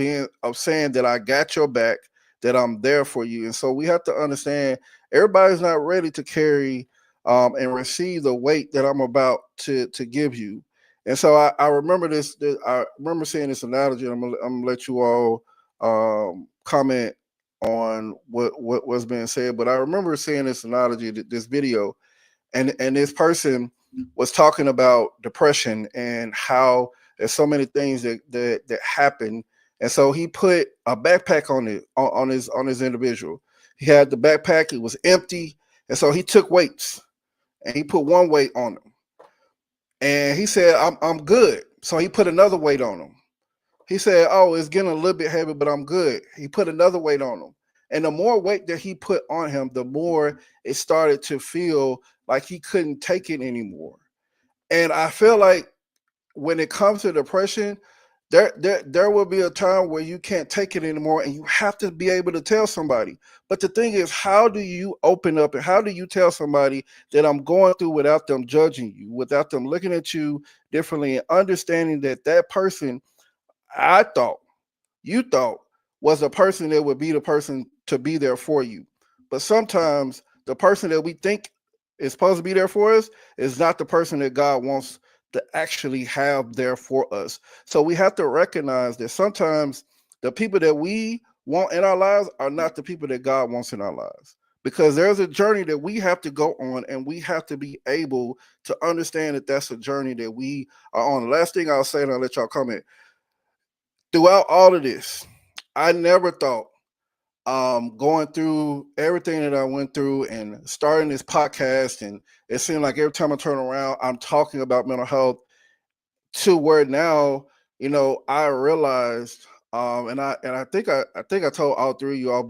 saying that I got your back, that I'm there for you. And so we have to understand everybody's not ready to carry and receive the weight that I'm about to give you. And so I remember this. I remember seeing this analogy. I'm gonna let you all comment on what's being said. But I remember seeing this analogy, this video, and this person was talking about depression and how there's so many things that happen. And so he put a backpack on it on his individual. He had the backpack, it was empty, and so he took weights and he put one weight on him. And he said, I'm good. So he put another weight on him. He said, oh, it's getting a little bit heavy, but I'm good. He put another weight on him. And the more weight that he put on him, the more it started to feel like he couldn't take it anymore. And I feel like when it comes to depression, there will be a time where you can't take it anymore and you have to be able to tell somebody. But the thing is, how do you open up and how do you tell somebody that I'm going through without them judging you, without them looking at you differently and understanding that that person I thought you thought was a person that would be the person to be there for you. But sometimes the person that we think is supposed to be there for us is not the person that God wants to actually have there for us. So we have to recognize that sometimes the people that we want in our lives are not the people that God wants in our lives. Because there's a journey that we have to go on, and we have to be able to understand that that's a journey that we are on. The last thing I'll say, and I'll let y'all comment, throughout all of this, I never thought going through everything that I went through and starting this podcast, and it seemed like every time I turn around, I'm talking about mental health to where now, I realized, I think I told all three of y'all,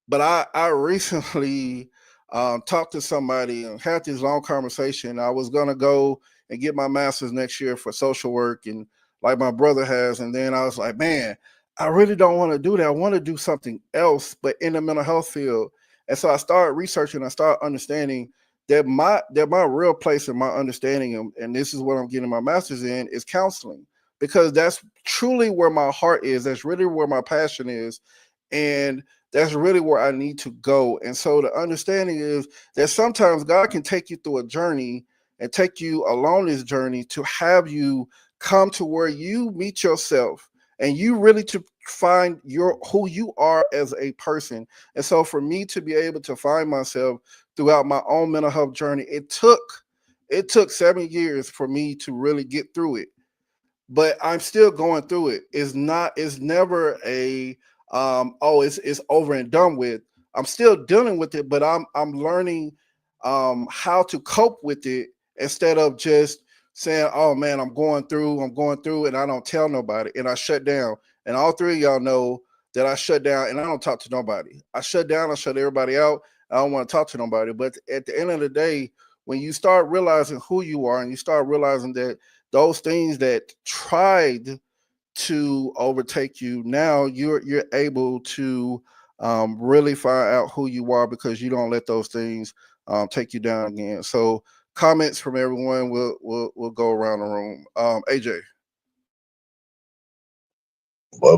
but I recently talked to somebody and had this long conversation. I was gonna go and get my master's next year for social work, and like my brother has, and then I was like, man, I really don't want to do that. I want to do something else, but in the mental health field. And so I started researching. I started understanding that my real place in my understanding, and this is what I'm getting my master's in, is counseling, because that's truly where my heart is. That's really where my passion is, and that's really where I need to go. And so the understanding is that sometimes God can take you through a journey and take you along this journey to have you come to where you meet yourself and you really to find who you are as a person. And so for me to be able to find myself throughout my own mental health journey, it took 7 years for me to really get through it, but I'm still going through it. It's never a it's over and done with. I'm still dealing with it, but I'm learning how to cope with it instead of just saying, oh man, I'm going through, and I don't tell nobody and I shut down. And all three of y'all know that I shut down and I don't talk to nobody. I shut down, I shut everybody out. I don't want to talk to nobody. But at the end of the day, when you start realizing who you are and you start realizing that those things that tried to overtake you, now you're able to really find out who you are, because you don't let those things take you down again. So comments from everyone will go around the room. AJ. Boy.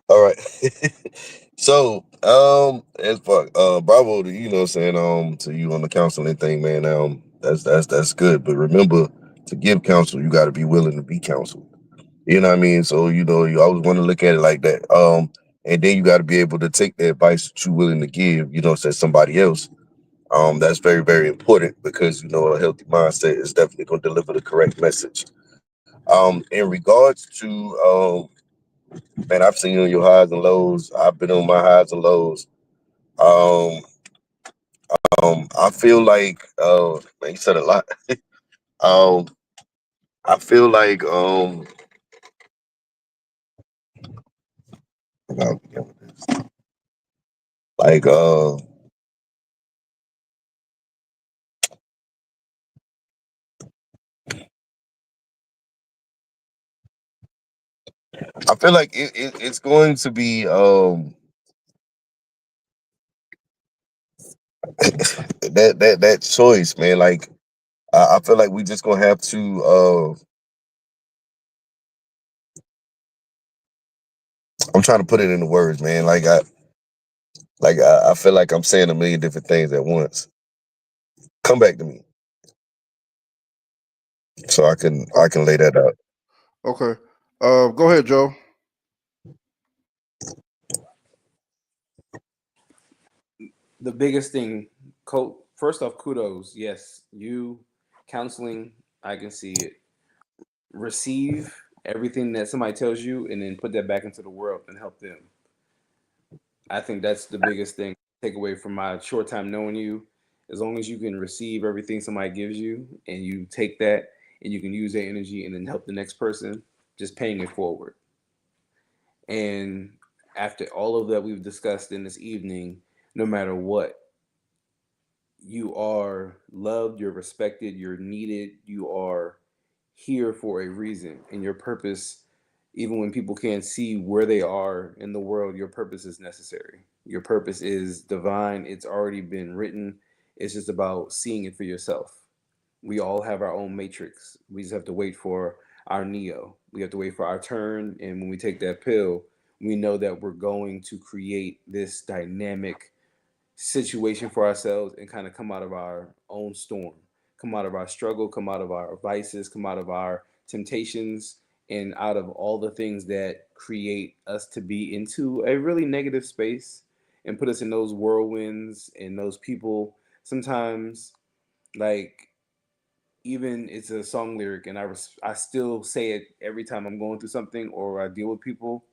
All right. So, as fuck, bravo to you know what I'm saying, to you on the counseling thing, man. That's good. But remember, to give counsel, you gotta be willing to be counseled. You know what I mean? So, you always want to look at it like that. And then you gotta be able to take the advice that you're willing to give, to somebody else. That's very, very important, because a healthy mindset is definitely gonna deliver the correct message. In regards to man, I've seen you on your highs and lows. I've been on my highs and lows. Um, I feel like, man, you said a lot. um, I feel like, I gotta begin with this. Like, I feel like it's going to be, that choice, man. Like, I feel like we just gonna have to. I'm trying to put it into words, man. I feel like I'm saying a million different things at once. Come back to me so Oh, I can lay that out. okay. Go ahead, Joe. The biggest thing, first off, kudos. Yes, you counseling, I can see it. Receive everything that somebody tells you and then put that back into the world and help them. I think that's the biggest thing take away from my short time knowing you. As long as you can receive everything somebody gives you and you take that and you can use that energy and then help the next person, just paying it forward. And after all of that we've discussed in this evening, no matter what, you are loved, you're respected, you're needed, you are here for a reason. And your purpose, even when people can't see where they are in the world, your purpose is necessary. Your purpose is divine, it's already been written. It's just about seeing it for yourself. We all have our own matrix. We just have to wait for our Neo. We have to wait for our turn. And when we take that pill, we know that we're going to create this dynamic situation for ourselves and kind of come out of our own storm, come out of our struggle, come out of our vices, come out of our temptations, and out of all the things that create us to be into a really negative space and put us in those whirlwinds and those people. Sometimes, like, even it's a song lyric, and I still say it every time I'm going through something or I deal with people.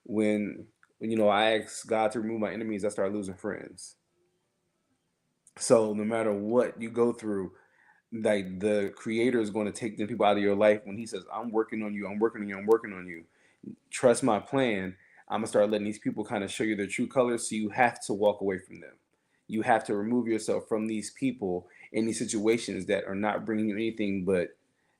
When I ask God to remove my enemies, I start losing friends. So no matter what you go through, like the creator is going to take the people out of your life when he says, I'm working on you, I'm working on you, I'm working on you. Trust my plan. I'm gonna start letting these people kind of show you their true colors. So you have to walk away from them. You have to remove yourself from these people in these situations that are not bringing you anything but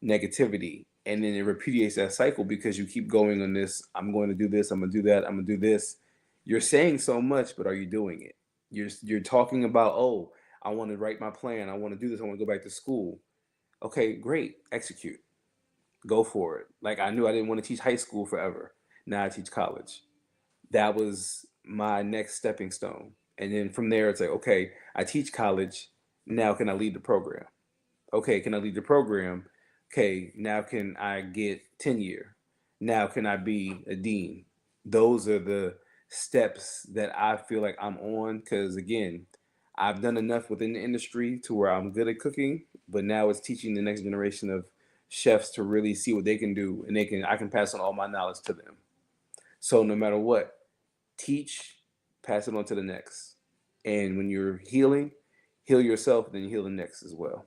negativity. And then it repudiates that cycle because you keep going on this. I'm going to do this. I'm going to do that. I'm going to do this. You're saying so much, but are you doing it? You're talking about, oh, I want to write my plan. I want to do this. I want to go back to school. Okay, great. Execute. Go for it. Like I knew I didn't want to teach high school forever. Now I teach college. That was my next stepping stone. And then from there, it's like, okay, I teach college. Now can I lead the program? Okay, can I lead the program? Okay, now can I get tenure? Now can I be a dean? Those are the steps that I feel like I'm on because again, I've done enough within the industry to where I'm good at cooking, but now it's teaching the next generation of chefs to really see what they can do and I can pass on all my knowledge to them. So no matter what, teach, pass it on to the next. And when you're healing, heal yourself, then you heal the next as well.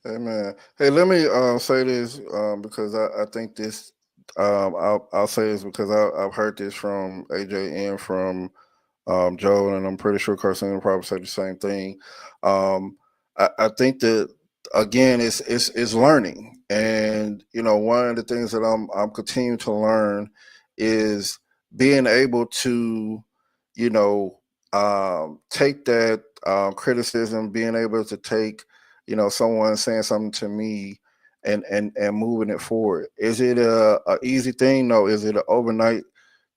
Amen. Hey, let me say this because I think this. I'll say this because I've heard this from AJ and from Joe, and I'm pretty sure Carson will probably say the same thing. I think that again, it's learning, and one of the things that I'm continuing to learn is being able to, you know, take that criticism, being able to take, someone saying something to me. And moving it forward. Is it a easy thing? No. Is it an overnight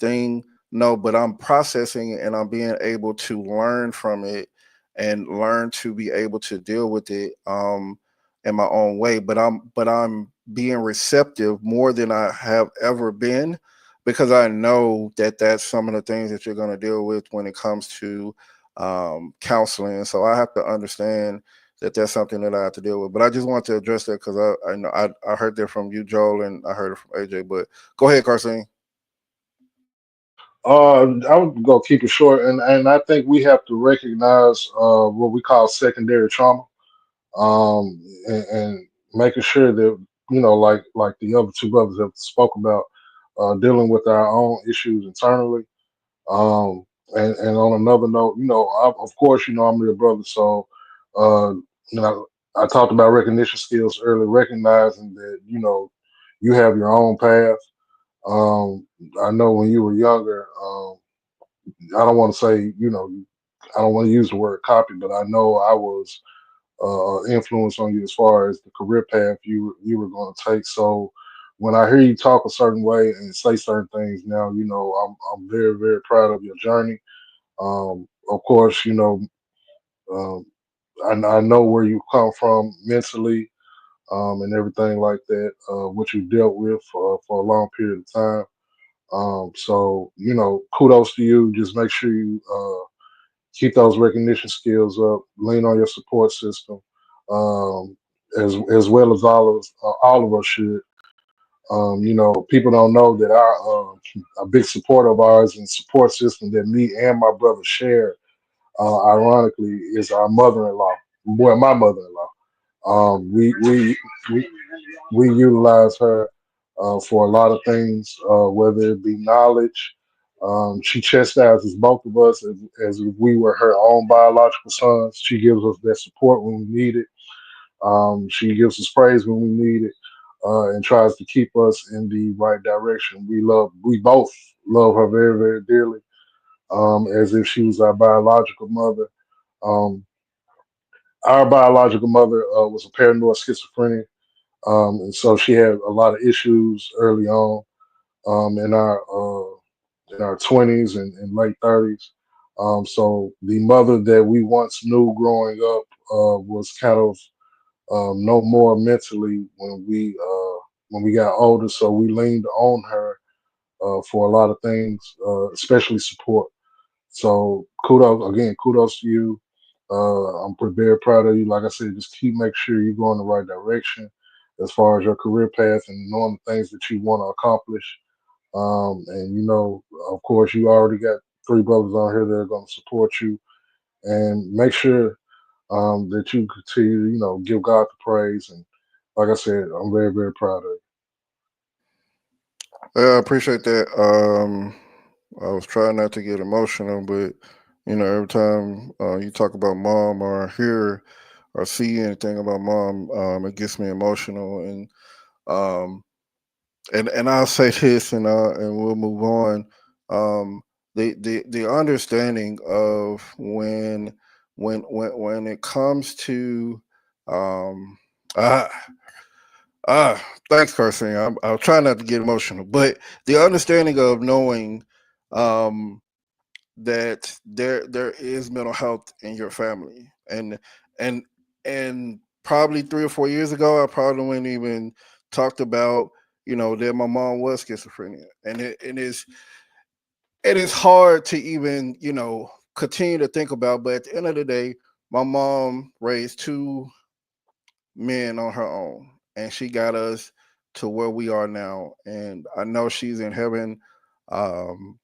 thing? No, but I'm processing it and I'm being able to learn from it and learn to be able to deal with it in my own way. But I'm being receptive more than I have ever been because I know that that's some of the things that you're going to deal with when it comes to counseling. So I have to understand that that's something that I have to deal with. But I just want to address that because I know I heard that from you, Joel, and I heard it from AJ. But go ahead, Carson. I would go keep it short, and I think we have to recognize what we call secondary trauma, and making sure that like the other two brothers have spoke about, dealing with our own issues internally. Um, and on another note, of course, I'm your brother, so uh, I talked about recognition skills earlier, recognizing that you have your own path. Um, I know when you were younger. I don't want to say, I don't want to use the word copy, but I know I was influence on you as far as the career path you were going to take. So when I hear you talk a certain way and say certain things now, I'm very very proud of your journey. Of course, um, I know where you come from mentally, and everything like that, what you dealt with for a long period of time. So kudos to you. Just make sure you keep those recognition skills up. Lean on your support system, um, as well as all of us should. People don't know that a big support of ours and support system that me and my brother share, ironically, is our mother-in-law. Well, my mother-in-law. Um, we we we we utilize her for a lot of things, whether it be knowledge. She chastises both of us as if we were her own biological sons. She gives us that support when we need it. She gives us praise when we need it, and tries to keep us in the right direction. We both love her very, very dearly, as if she was our biological mother. Um, our biological mother was a paranoid schizophrenic, and so she had a lot of issues early on, in our 20s and late 30s. So the mother that we once knew growing up was kind of no more mentally when we got older. So we leaned on her for a lot of things, especially support. So kudos to you. I'm very proud of you. Like I said, just keep making sure you go in the right direction as far as your career path and knowing the things that you want to accomplish. And of course, you already got three brothers on here that are going to support you. And make sure that you continue, give God the praise. And like I said, I'm very, very proud of you. Yeah, I appreciate that. I was trying not to get emotional, but every time you talk about mom or hear or see anything about mom, it gets me emotional. Um, and I'll say this, and we'll move on. Um, the understanding of when it comes to um, ah thanks, Carson. I'll try not to get emotional, but the understanding of knowing um, that there is mental health in your family, and and probably 3 or 4 years ago, I probably wouldn't even talked about that my mom was schizophrenia, and it is hard to even continue to think about. But at the end of the day, my mom raised two men on her own, and she got us to where we are now. And I know she's in heaven, um,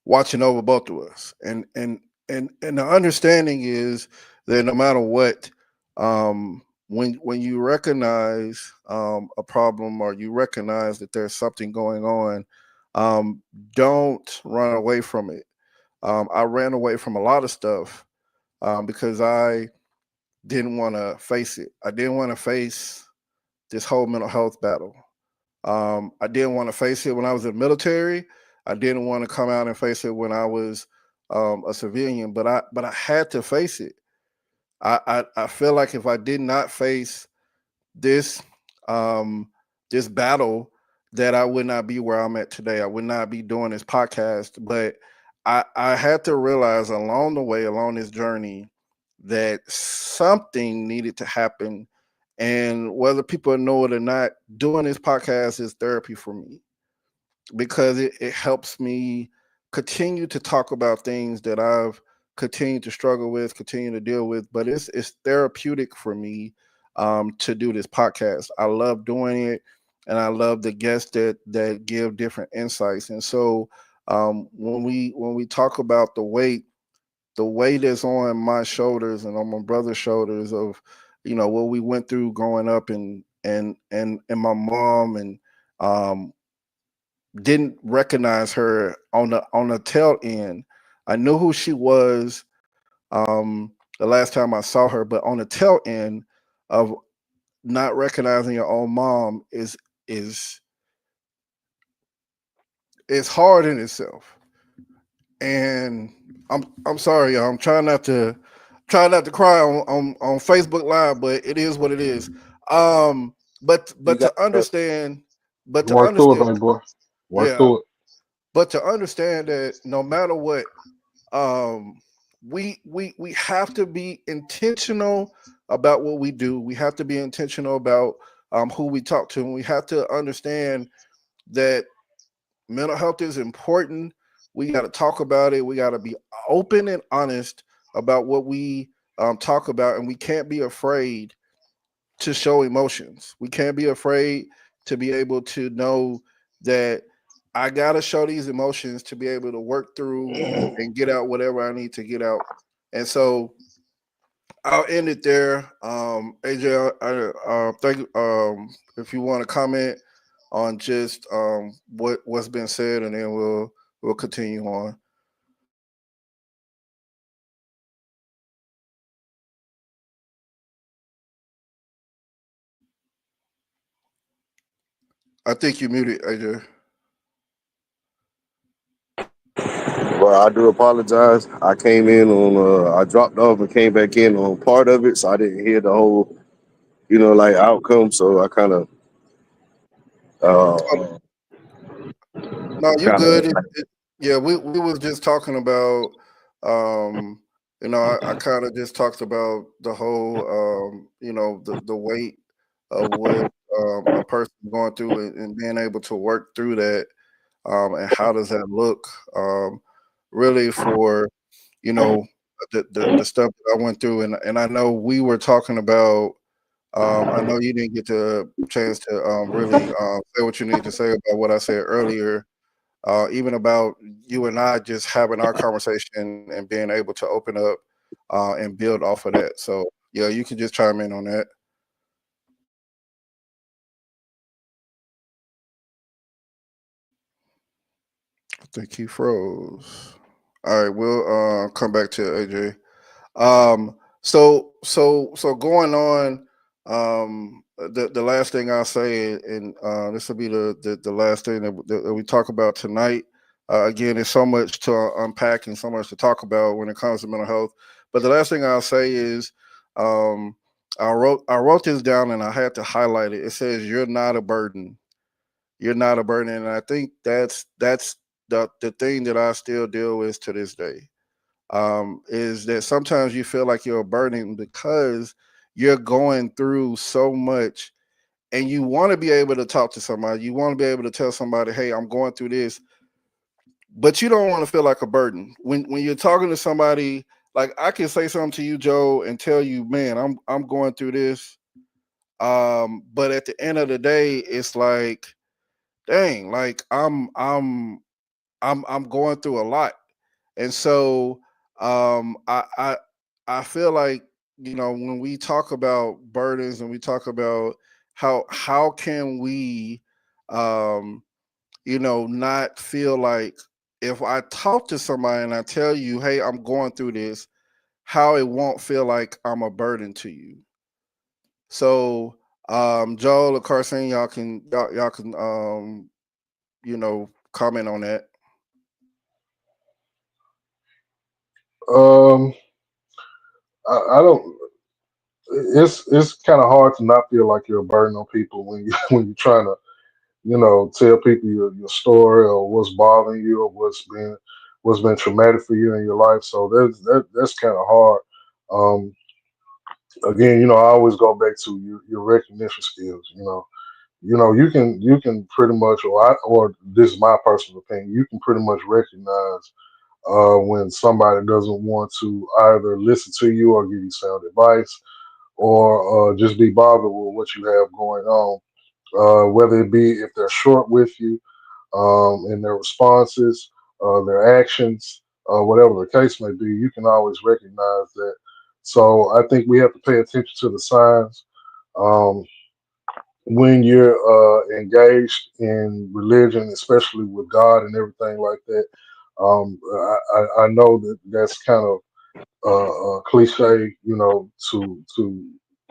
watching over both of us. And the understanding is that no matter what, when you recognize a problem, or you recognize that there's something going on, um, don't run away from it. I ran away from a lot of stuff because I didn't want to face it. I didn't want to face this whole mental health battle. I didn't want to face it when I was in the military. I didn't want to come out and face it when I was a civilian. But I had to face it. I feel like if I did not face this um, this battle, that I would not be where I'm at today. I would not be doing this podcast. But I had to realize along the way, along this journey, that something needed to happen. And whether people know it or not, doing this podcast is therapy for me, because it helps me continue to talk about things that I've continued to struggle with, continue to deal with. But it's therapeutic for me to do this podcast. I love doing it, and I love the guests that give different insights. And so when we talk about the weight is on my shoulders and on my brother's shoulders of what we went through growing up, and my mom, and um, didn't recognize her on the tail end. I knew who she was the last time I saw her, but on the tail end of not recognizing your own mom is is hard in itself. And I'm sorry, y'all. I'm trying not to Try not to cry on Facebook Live, but it is what it is. Um, but You but got to understand, but to Work through it, understand, baby boy. Work yeah, through it. but to understand that no matter what, um, we have to be intentional about what we do. We have to be intentional about who we talk to, and we have to understand that mental health is important. We got to talk about it. We got to be open and honest about what we talk about, and we can't be afraid to show emotions. We can't be afraid to be able to know that I got to show these emotions to be able to work through and get out whatever I need to get out. And so I'll end it there. AJ, think if you want to comment on just what's been said, and then we'll continue on. I think you muted, AJ. Well, I do apologize. I came in on, I dropped off and came back in on part of it, so I didn't hear the whole, like outcome. So I uh, No, you kind good. of, Yeah, we was just talking about, um, I kind of just talked about the whole, the weight of what a person going through, and being able to work through that, and how does that look, really for you know the stuff that I went through, and I know we were talking about. I know you didn't get the chance to really say what you need to say about what I said earlier, even about you and I just having our conversation and being able to open up and build off of that. So yeah, you can just chime in on that. I think he froze. All right, we'll come back to AJ. So going on, the last thing I'll say, and this will be the last thing that we talk about tonight. Again, there's so much to unpack and so much to talk about when it comes to mental health. But the last thing I'll say is, um, I wrote this down and I had to highlight it. It says, "You're not a burden. You're not a burden," and I think that's the thing that I still deal with to this day, is that sometimes you feel like you're a burden because you're going through so much, and you want to be able to talk to somebody. You want to be able to tell somebody, "Hey, I'm going through this," but you don't want to feel like a burden when you're talking to somebody. Like, I can say something to you, Joe, and tell you, "Man, I'm going through this." But at the end of the day, it's like, dang, like I'm going through a lot. And so I feel like, when we talk about burdens and we talk about how can we um not feel like, if I talk to somebody and I tell you, "Hey, I'm going through this," how it won't feel like I'm a burden to you. So Joel or Carson, y'all can comment on that. Um, I don't. It's kind of hard to not feel like you're a burden on people when you when you're trying to tell people your story or what's bothering you or what's been traumatic for you in your life. So that's kind of hard. Um, Again, I always go back to your recognition skills. You can pretty much, or this is my personal opinion, you can pretty much recognize when somebody doesn't want to either listen to you or give you sound advice, or just be bothered with what you have going on, whether it be if they're short with you in their responses, their actions, whatever the case may be. You can always recognize that. So I think we have to pay attention to the signs. Um, when you're engaged in religion, especially with God and everything like that, I know that that's kind of cliche,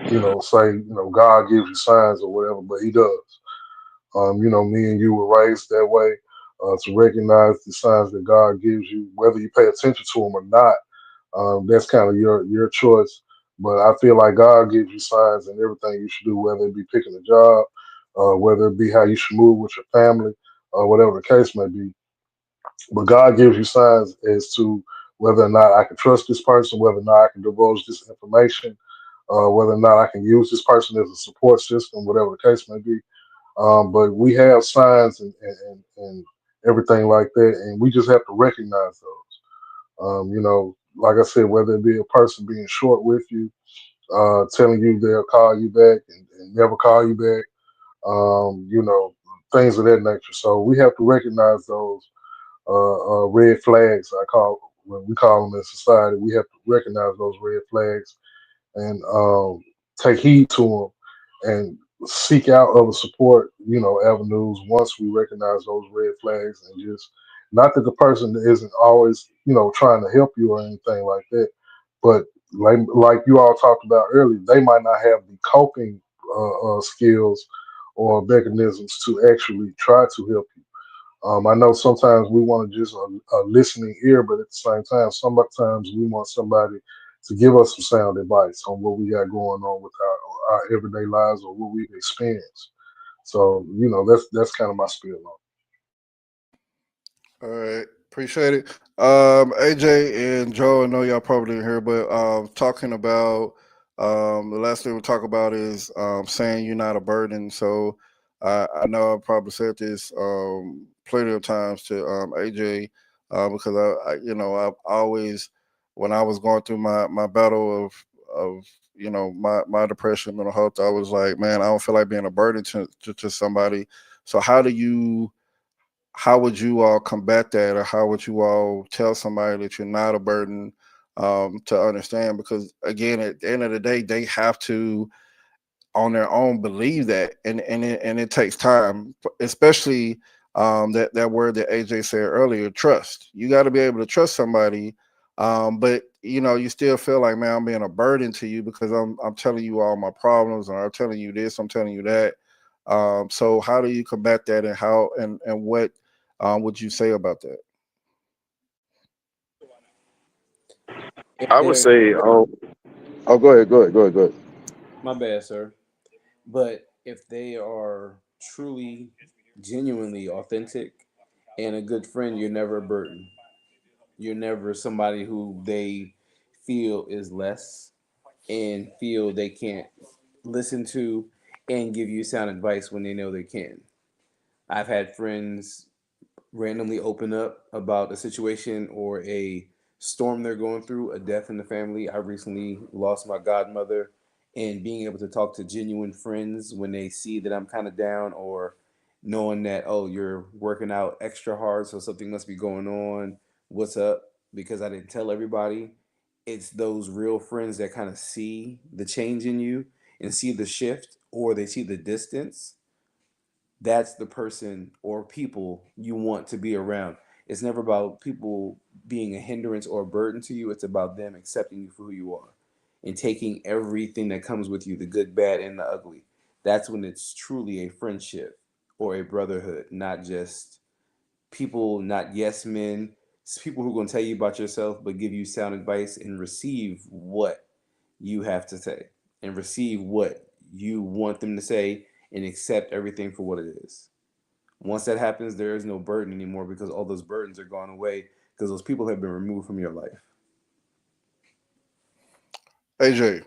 to say, God gives you signs or whatever, but He does. Me and you were raised that way, to recognize the signs that God gives you, whether you pay attention to them or not. That's kind of your choice. But I feel like God gives you signs and everything you should do, whether it be picking a job, whether it be how you should move with your family, or whatever the case may be. But God gives you signs as to whether or not I can trust this person, whether or not I can divulge this information, whether or not I can use this person as a support system, whatever the case may be. But we have signs and everything like that, and we just have to recognize those. Like I said, whether it be a person being short with you, telling you they'll call you back and never call you back, things of that nature. So we have to recognize those red flags. When we call them in society, we have to recognize those red flags and take heed to them and seek out other support, avenues once we recognize those red flags and just not that the person isn't always, trying to help you or anything like that, but like you all talked about earlier, they might not have the coping skills or mechanisms to actually try to help you. I know sometimes we want to just a listening ear, but at the same time, sometimes we want somebody to give us some sound advice on what we got going on with our everyday lives or what we've experienced. So, that's kind of my spiel on All right, appreciate it. AJ and Joe, I know y'all probably didn't hear, but talking about the last thing we talk about is saying you're not a burden. So I know I probably said this plenty of times to AJ because I've always when I was going through my battle of my depression, mental health, I was like, man, I don't feel like being a burden to somebody. So how would you all combat that, or how would you all tell somebody that you're not a burden to understand? Because again, at the end of the day, they have to on their own believe that, and it takes time, especially that word that AJ said earlier, trust. You got to be able to trust somebody, but you still feel like, man, I'm being a burden to you because I'm telling you all my problems, or I'm telling you this, I'm telling you that. So how do you combat that, and how and what would you say about that? If I would they're, say, oh, go ahead. my bad, sir. But if they are truly, genuinely authentic and a good friend, you're never a burden. You're never somebody who they feel is less and feel they can't listen to and give you sound advice when they know they can. I've had friends randomly open up about a situation or a storm they're going through, a death in the family. I recently lost my godmother, and being able to talk to genuine friends when they see that I'm kind of down, or knowing that, oh, you're working out extra hard, so something must be going on. What's up? Because I didn't tell everybody. It's those real friends that kind of see the change in you and see the shift, or they see the distance. That's the person or people you want to be around. It's never about people being a hindrance or a burden to you. It's about them accepting you for who you are and taking everything that comes with you, the good, bad, and the ugly. That's when it's truly a friendship or a brotherhood, not just people, not yes men. It's people who are going to tell you about yourself, but give you sound advice and receive what you have to say and receive what you want them to say and accept everything for what it is. Once that happens, there is no burden anymore because all those burdens are gone away because those people have been removed from your life. AJ,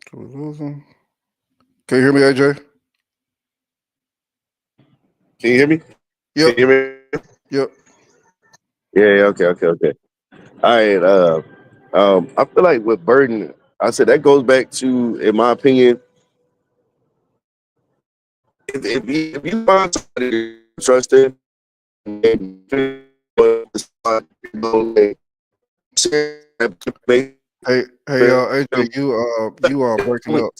can we lose him? Can you hear me, AJ? Can you hear me? Can Yep, you hear me? yep. Yeah, okay. All right. I feel like with burden, I said that goes back to, in my opinion, if you find somebody you trust in, and Hey, AJ, you are breaking up.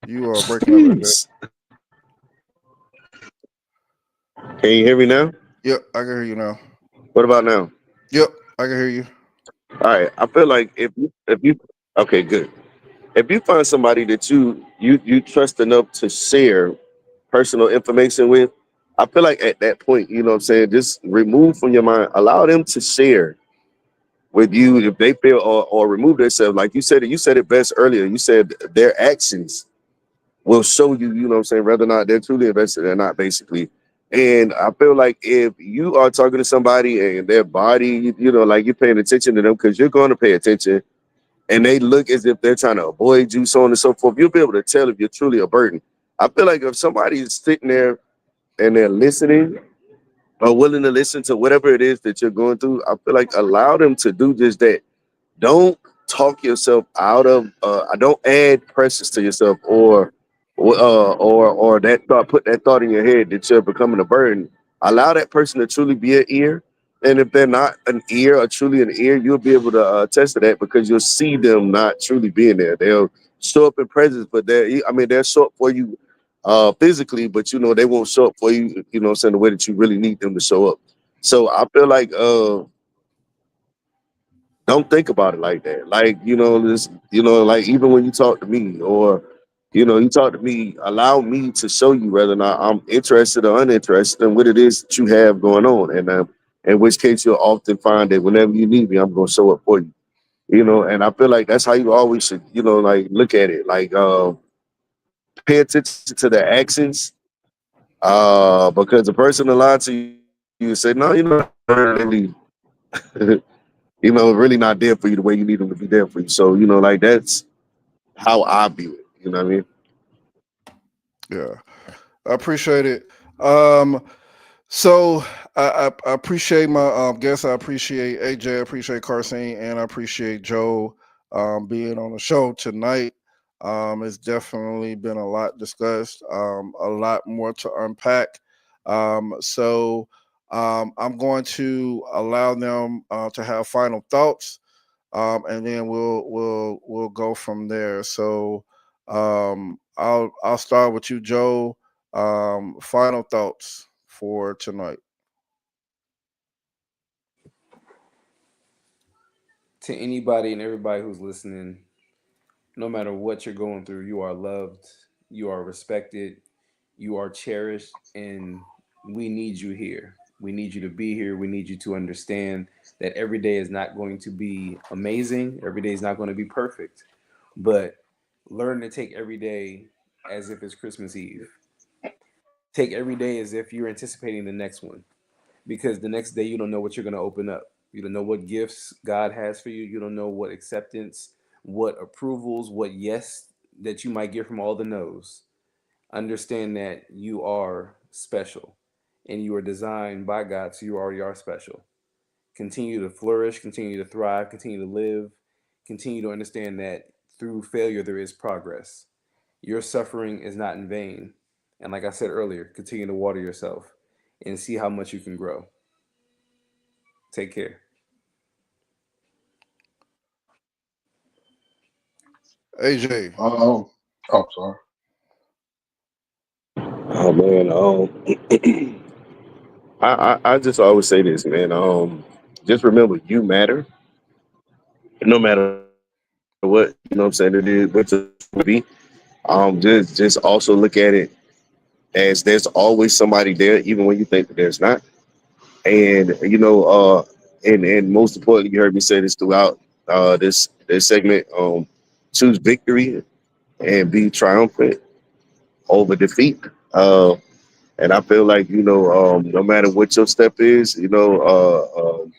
You are breaking up, AJ. Jeez. Can you hear me now? Yep, I can hear you now. What about now? Yep, I can hear you. All right. I feel like if you okay, good. if you find somebody that you trust enough to share personal information with, I feel like at that point, you know what I'm saying, just remove from your mind, allow them to share with you if they feel, or remove themselves. Like you said it best earlier. You said their actions will show you, you know what I'm saying, whether or not they're truly invested or not, basically. And I feel like if you are talking to somebody and their body, you know, like you're paying attention to them because you're going to pay attention, and they look as if they're trying to avoid you, so on and so forth, you'll be able to tell if you're truly a burden. I feel like if somebody is sitting there and they're listening or willing to listen to whatever it is that you're going through, I feel like allow them to do just that. Don't talk yourself out of. Don't add pressures to yourself, or that thought. Put that thought in your head that you're becoming a burden. Allow that person to truly be an ear, and if they're not an ear or truly an ear, you'll be able to attest to that because you'll see them not truly being there. They'll show up in presence, but I mean, they'll show up for you physically, but you know they won't show up for you. You know, what I'm saying, the way that you really need them to show up. So I feel like don't think about it like that. Like, you know, this, you know, like even when you talk to me or, you know, you talk to me, allow me to show you whether or not I'm interested or uninterested in what it is that you have going on. And in which case you'll often find that whenever you need me, I'm going to show up for you. You know, and I feel like that's how you always should, you know, like look at it. Like pay attention to the actions. Because the person will lie to you and say, no, you know, really you know, really not there for you the way you need them to be there for you. So, you know, like that's how I view it. You know what I mean? Yeah, I appreciate it. Um, so I appreciate my guests. I appreciate AJ. I appreciate Carson, and I appreciate Joe being on the show tonight. It's definitely been a lot discussed, a lot more to unpack. So I'm going to allow them to have final thoughts, and then we'll go from there. So I'll start with you, Joe. Final thoughts for tonight. To anybody and everybody who's listening, no matter what you're going through, you are loved, you are respected, you are cherished, and we need you here. We need you to be here. We need you to understand that every day is not going to be amazing, every day is not going to be perfect, but learn to take every day as if it's Christmas Eve. Take every day as if you're anticipating the next one, because the next day you don't know what you're going to open up. You don't know what gifts God has for you. You don't know what acceptance, what approvals, what yes that you might get from all the no's. Understand that you are special and you are designed by God, so you already are special. Continue to flourish, continue to thrive, continue to live, continue to understand that through failure there is progress. Your suffering is not in vain. And like I said earlier, continue to water yourself and see how much you can grow. Take care. AJ. Oh, sorry. Oh man, I just always say this, man. Just remember, you matter, no matter what. You know what I'm saying? It is what your situation may be. Just also look at it as there's always somebody there, even when you think that there's not. And you know, and most importantly, you heard me say this throughout this segment. Choose victory and be triumphant over defeat. And I feel like, you know, no matter what your step is, you know,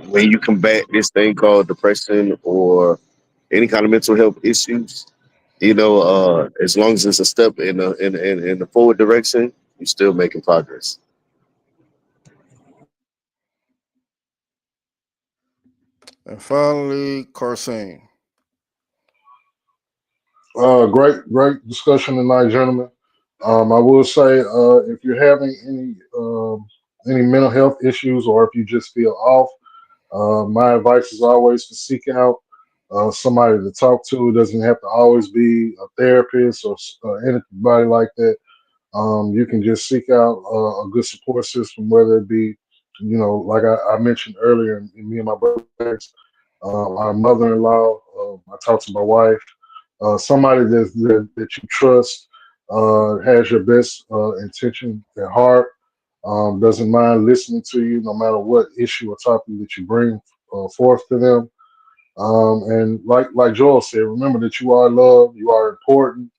when you combat this thing called depression or any kind of mental health issues, you know, as long as it's a step in the forward direction, you're still making progress. And finally, Carson. Great discussion tonight, gentlemen. I will say, if you're having any mental health issues, or if you just feel off, my advice is always to seek out somebody to talk to. It doesn't have to always be a therapist or anybody like that. You can just seek out a good support system, whether it be, like I mentioned earlier, me and my brothers. our mother-in-law. I talk to my wife. Somebody that you trust has your best intention at heart. Doesn't mind listening to you no matter what issue or topic that you bring forth to them. And like Joel said, remember that you are loved, you are important,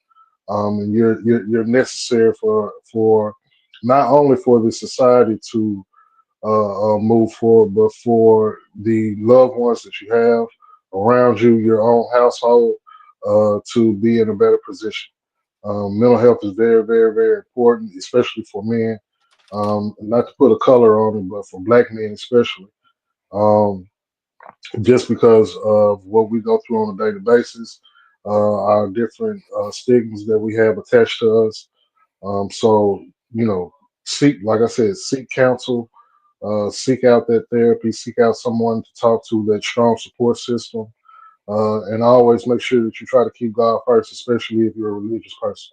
and you're necessary for not only for the society to move forward, but for the loved ones that you have around you, your own household, to be in a better position. Mental health is very, very, very important, especially for men. Not to put a color on it, but for Black men especially. Um, just because of what we go through on a daily basis, our different stigmas that we have attached to us. So, seek, like I said, seek counsel, seek out that therapy, seek out someone to talk to, that strong support system, and always make sure that you try to keep God first, especially if you're a religious person.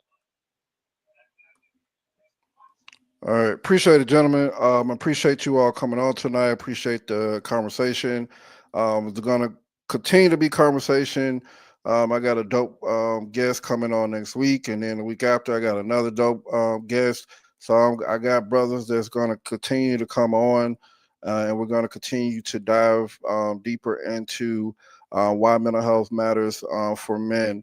All right, appreciate it, gentlemen. Appreciate you all coming on tonight. Appreciate the conversation. It's going to continue to be conversation. I got a dope guest coming on next week, and then the week after, I got another dope guest. So I got brothers that's going to continue to come on, and we're going to continue to dive deeper into why mental health matters for men.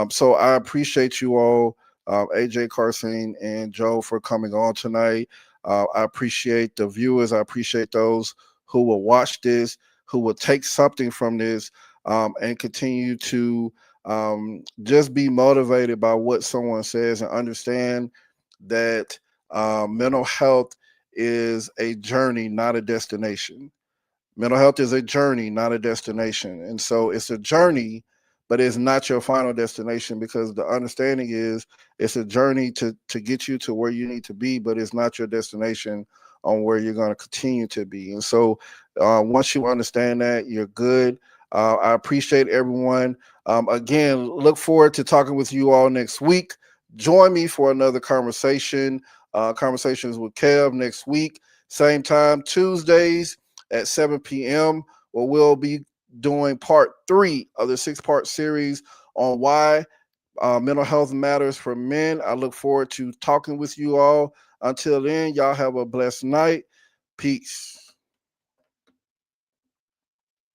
So I appreciate you all, AJ, Carson, and Joe, for coming on tonight. I appreciate the viewers. I appreciate those who will watch this, who will take something from this, and continue to just be motivated by what someone says and understand that mental health is a journey, not a destination. Mental health is a journey, not a destination. And so it's a journey, but it's not your final destination, because the understanding is it's a journey to get you to where you need to be, but it's not your destination on where you're going to continue to be. And so once you understand that, you're good. I appreciate everyone. Again, look forward to talking with you all next week. Join me for another conversation, Conversations with Kev, next week. Same time, Tuesdays at 7 p.m., where we'll be doing part 3 of the 6-part series on why mental health matters for men. I look forward to talking with you all. Until then, y'all have a blessed night. Peace.